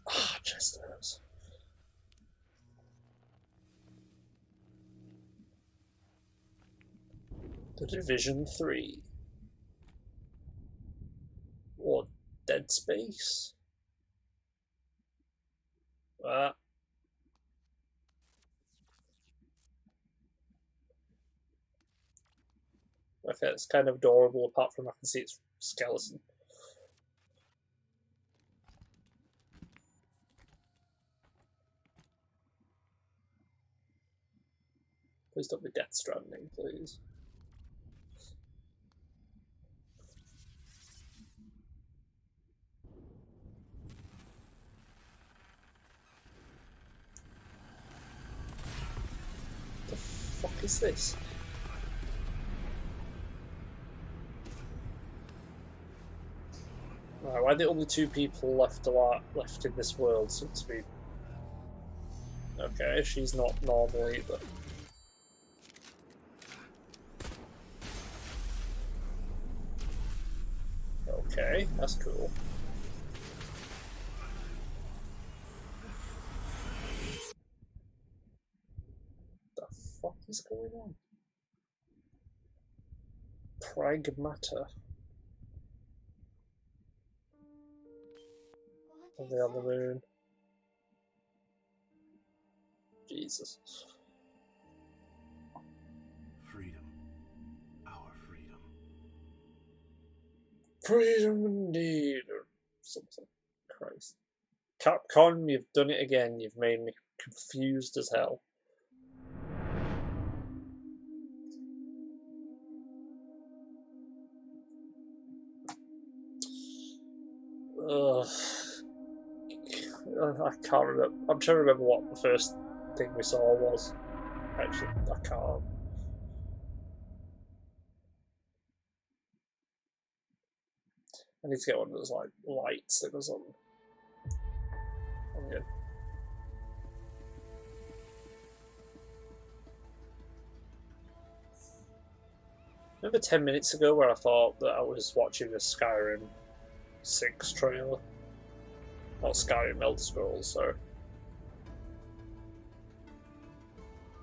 Ah, Chesters. The Division 3. Or Dead Space? Okay, it's kind of adorable apart from I can see its skeleton. Please don't be Death Stranding, please. The fuck is this? Right, why are the only 2 people left in this world seem to be... Okay, she's not normal either. Okay, that's cool. The fuck is going on? Pragmata. Are they on the moon? Jesus. Freedom. Our freedom. Freedom indeed, or something. Christ. Capcom, you've done it again. You've made me confused as hell. Ugh. I can't remember. I'm trying to remember what the first thing we saw was. Actually, I can't. I need to get one of those like lights that goes on. I'm good. Remember 10 minutes ago where I thought that I was watching the Skyrim 6 trailer? Not Skyrim, Elder Scrolls, so.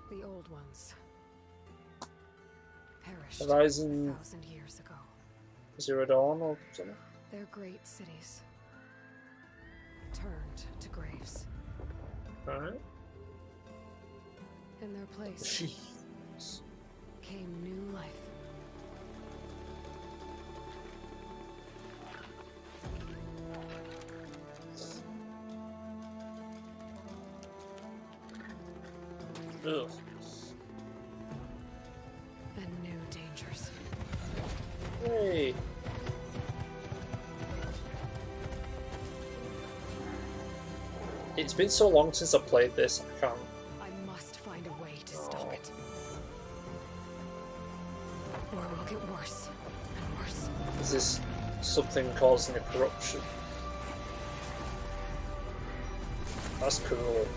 The old ones perished Horizon 1,000 years ago. Zero Dawn or something? Their great cities turned to graves. Alright. In their place Jeez. came new life. Ugh. And new dangers. Hey. It's been so long since I played this, I can't. I must find a way to stop it. Or it will get worse and worse. Is this something causing a corruption? That's cool.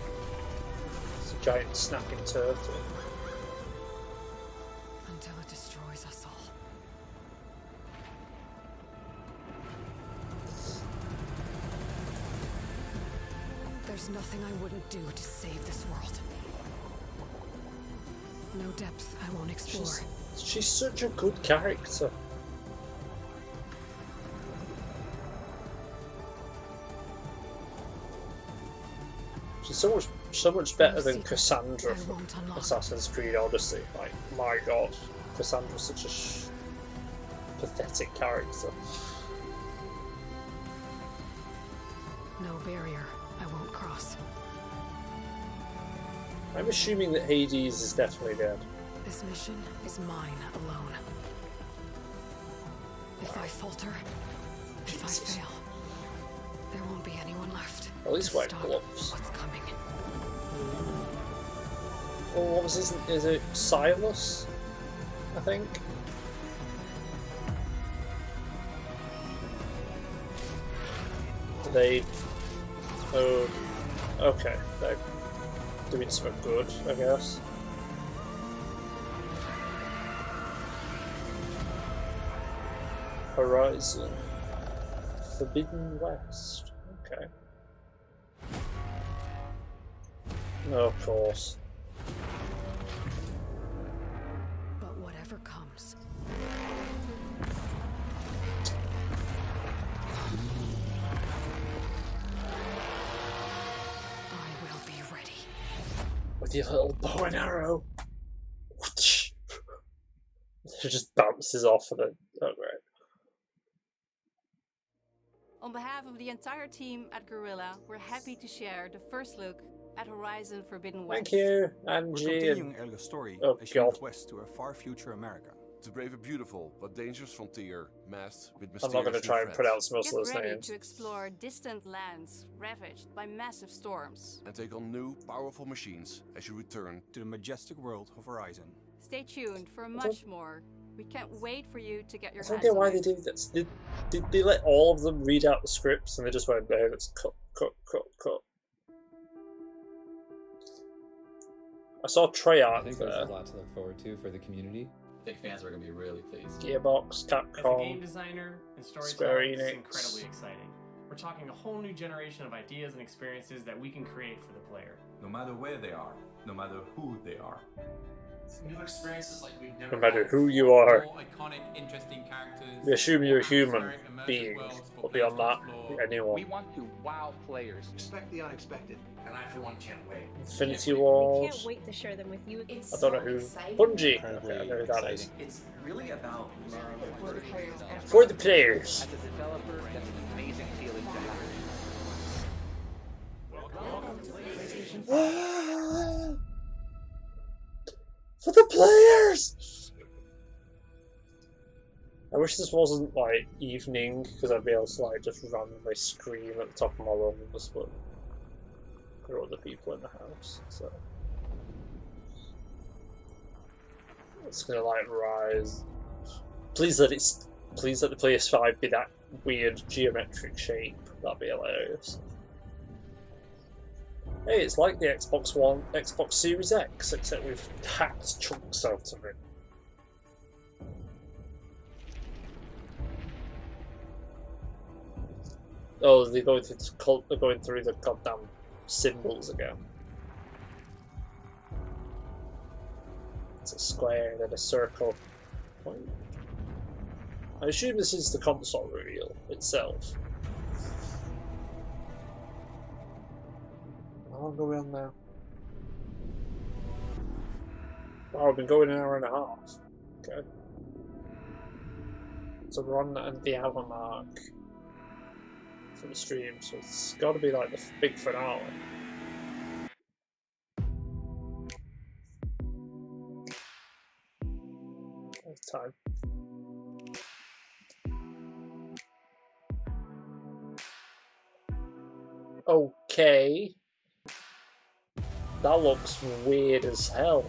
It's a giant snapping turtle. Until it destroys us all. There's nothing I wouldn't do to save this world. No depth I won't explore. She's such a good character. She's so much better than Cassandra from Assassin's Creed Odyssey. Like, my god, Cassandra's such a pathetic character. No barrier I won't cross. I'm assuming that Hades is definitely dead. This mission is mine alone. If I falter, if I fail, there won't be anyone left. At least wear gloves. What's coming? Well, what was his? Is it Silas? I think. They. Oh, okay. They're doing something good, I guess. Horizon. Forbidden West. Okay. No, of course. But whatever comes. I will be ready. With your little bow and arrow. It just bounces off of it. Oh, great. On behalf of the entire team at Guerrilla, we're happy to share the first look at Horizon Forbidden West. Thank you, Angie. We're continuing Elga's story as you move west to a far future America. To brave a beautiful but dangerous frontier masked with mysterious I'm not going to try and pronounce most of those Get ready names. to explore distant lands ravaged by massive storms. And take on new, powerful machines as you return to the majestic world of Horizon. Stay tuned for much more. We can't wait for you to get your I don't hands get on why it. they do this. Did they let all of them read out the scripts and they just went, there, let's cut. I saw Treyarch I think there. there's a lot to look forward to for the community. think fans are going to be really pleased. Gearbox, As a Capcom, game designer and Square storyteller, it's Enix. incredibly exciting. We're talking a whole new generation of ideas and experiences that we can create for the player. No matter where they are, no matter who they are. New experiences like we've never No matter had who before. you are. More iconic, interesting characters. We assume you're a human atmospheric, immersive being, worlds for but players beyond to that, explore. anyone. We want to wow players. Expect the unexpected. And I, for one, can't wait. Infinity We Wars. can't wait to share them with you. I don't know who. Bungie. Okay, I know who that is. It's really about love For the players. As a developer, that's an amazing feeling to have. For the players! I wish this wasn't like evening because I'd be able to like just randomly scream at the top of my lungs, but there are other people in the house, so it's gonna like rise. Please let the PS5 be that weird geometric shape. That'd be hilarious. Hey, it's like the Xbox One, Xbox Series X, except we've hacked chunks out of it. Oh, they're going through the goddamn symbols again. It's a square, then a circle. I assume this is the console reveal itself. How long are we on now? Oh, I've been going an hour and a half. Okay. So we're on the hour mark for the stream, so it's got to be like the big finale. Time. Okay. That looks weird as hell.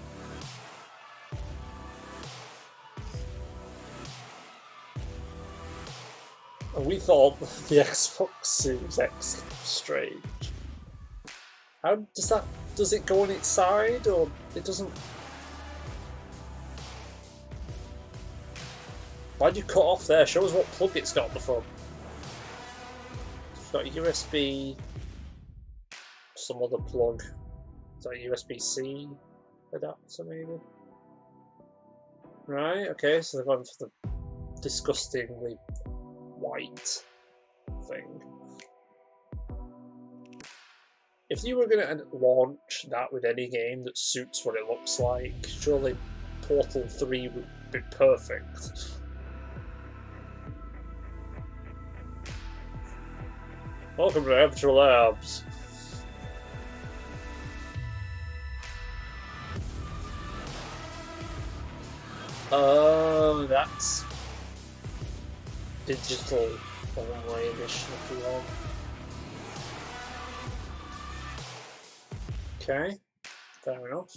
And we thought the Xbox Series X looked strange. How does that... Does it go on its side, or it doesn't... Why'd you cut off there? Show us what plug it's got on the front. It's got a USB... some other plug. Is that a USB-C adapter, maybe? Right, okay, so they've gone for the disgustingly white thing. If you were going to launch that with any game that suits what it looks like, surely Portal 3 would be perfect. Welcome to Amateur Labs. That's digital only edition if you want. Okay, fair enough.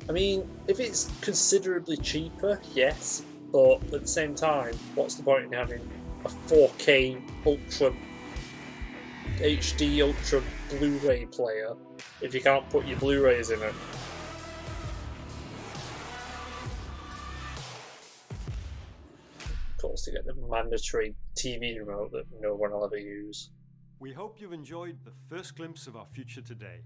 I mean, if it's considerably cheaper, yes, but at the same time, what's the point in having a 4K Ultra HD Ultra Blu-ray player if you can't put your Blu-rays in it? Of course, to get the mandatory TV remote that no one will ever use. We hope you've enjoyed the first glimpse of our future today.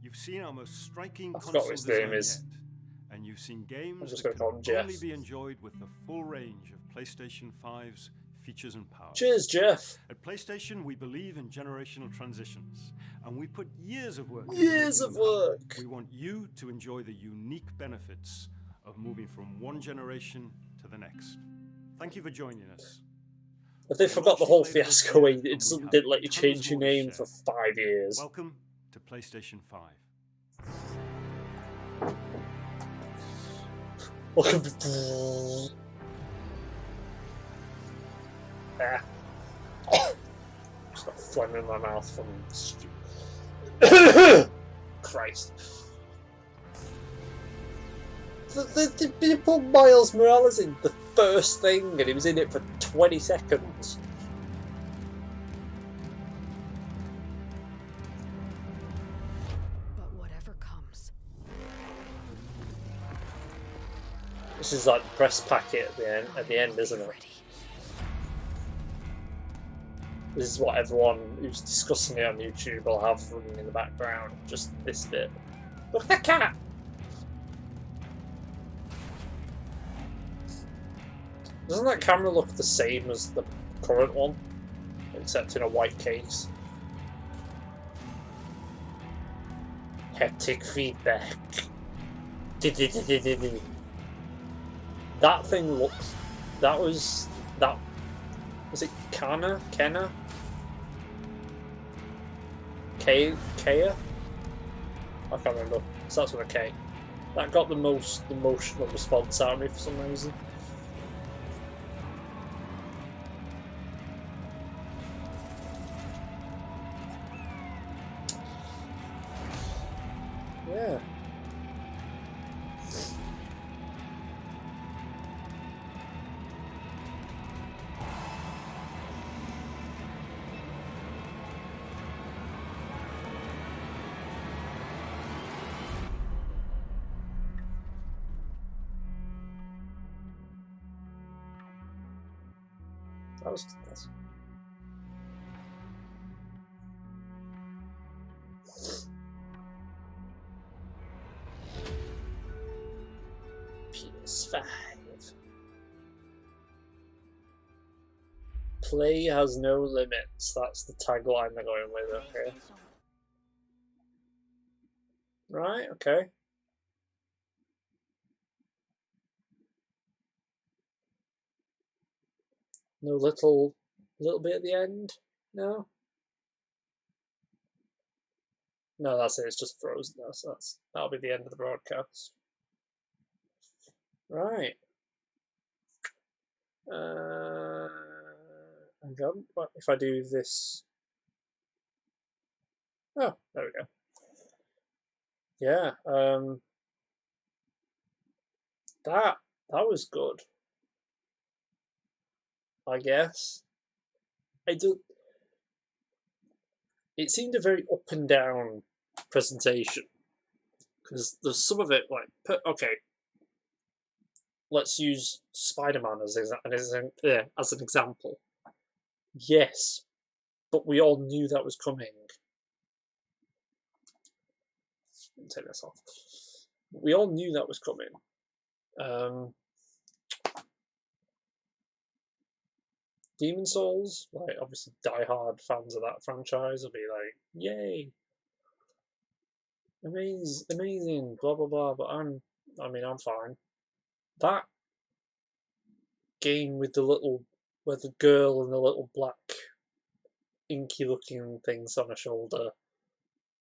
You've seen our most striking I forgot console what his design name is. yet, and you've seen games just that gonna call him can Jeff. only be enjoyed with the full range of PlayStation 5's features and power. Cheers, Jeff. At PlayStation, we believe in generational transitions, and we put years of work. Years of work. We want you to enjoy the unique benefits of moving from one generation to the next. Thank you for joining us. If they forgot the whole fiasco where it didn't let you change your name for 5 years. Welcome to PlayStation 5. Welcome to... Ah. Just got phlegm in my mouth from Christ. They put Miles Morales in the first thing and he was in it for 20 seconds. But whatever comes, This is like the press packet at the end, isn't it? This is what everyone who's discussing it on YouTube will have running in the background. Just this bit. Look at the cat! Doesn't that camera look the same as the current one? Except in a white case. Hectic feedback. That thing looks... That was... That... Was it Kenna? Kaya? I can't remember. Starts with a K. That got the most emotional response out of me for some reason. Yeah. That was nice. PS5. Play has no limits. That's the tagline they're going with, okay. Right, okay. No little bit at the end? No? No, that's it, it's just frozen now, so that'll be the end of the broadcast. Right. Hang on, what if I do this? Oh, there we go. Yeah, that was good. I guess. It seemed a very up and down presentation because there's some of it like okay. Let's use Spider-Man as an example. Yes, but we all knew that was coming. Take this off. We all knew that was coming. Demon Souls, like obviously die-hard fans of that franchise will be like, "Yay, amazing, blah blah blah." But I'm fine. That game with the girl and the little black inky-looking things on her shoulder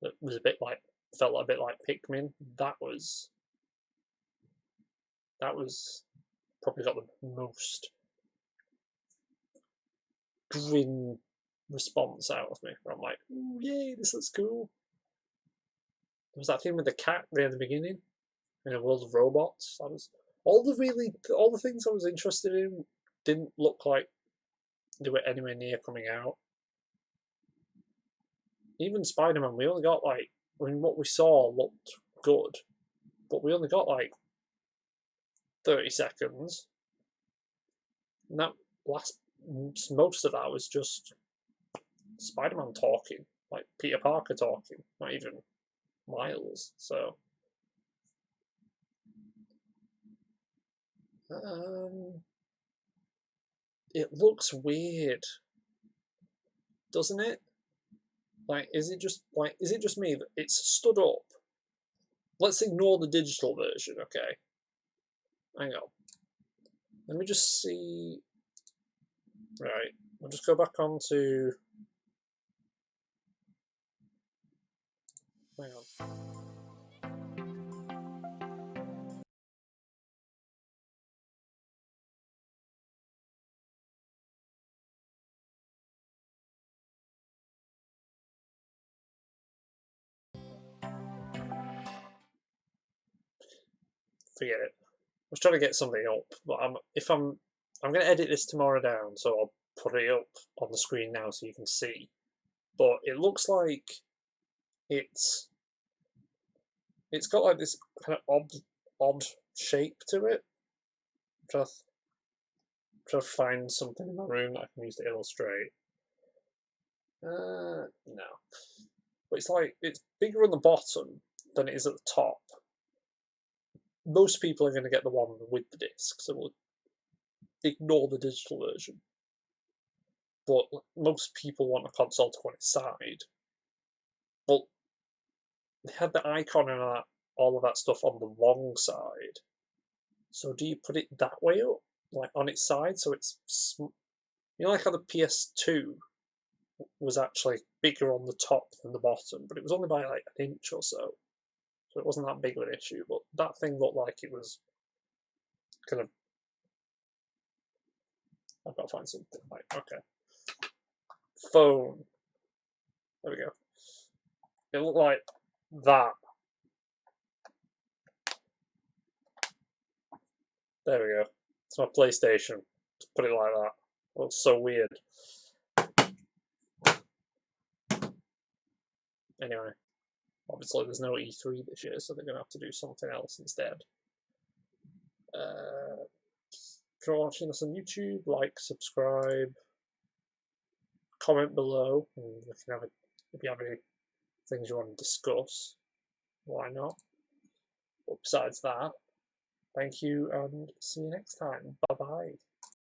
that was felt a bit like Pikmin. That was probably got the most grin response out of me. Where I'm like, "Ooh, yay, this looks cool." There was that thing with the cat there at the beginning in a world of robots. That was all the things I was interested in didn't look like they were anywhere near coming out. Even Spider-Man, we only got what we saw looked good, but we only got 30 seconds. And that most of that was just Spider-Man talking, like Peter Parker talking, not even Miles. So, it looks weird, doesn't it? Is it just me that it's stood up? Let's ignore the digital version, okay? Hang on. Let me just see. Right, I'll just go back on to. Hang on. Forget it. I was trying to get something up, but I'm going to edit this tomorrow down, so I'll put it up on the screen now so you can see. But it looks like it's got this kind of odd shape to it. trying to find something in my room that I can use to illustrate. No. But it's like, it's bigger on the bottom than it is at the top. Most people are going to get the one with the disc, so we'll ignore the digital version. But most people want a console to go on its side. But they had the icon and all of that stuff on the long side. So do you put it that way up, like on its side, so it's, you know, like how the PS2 was actually bigger on the top than the bottom, but it was only by like an inch or so. So it wasn't that big of an issue, but that thing looked like it was kind of... I've got to find something. Like, okay. Phone. There we go. It looked like that. There we go. It's my PlayStation. Just put it like that. It looks so weird. Anyway. Obviously there's no E3 this year, so they're going to have to do something else instead. If you're watching this on YouTube, like, subscribe, comment below, and if you have any things you want to discuss, why not? But besides that, thank you and see you next time. Bye bye.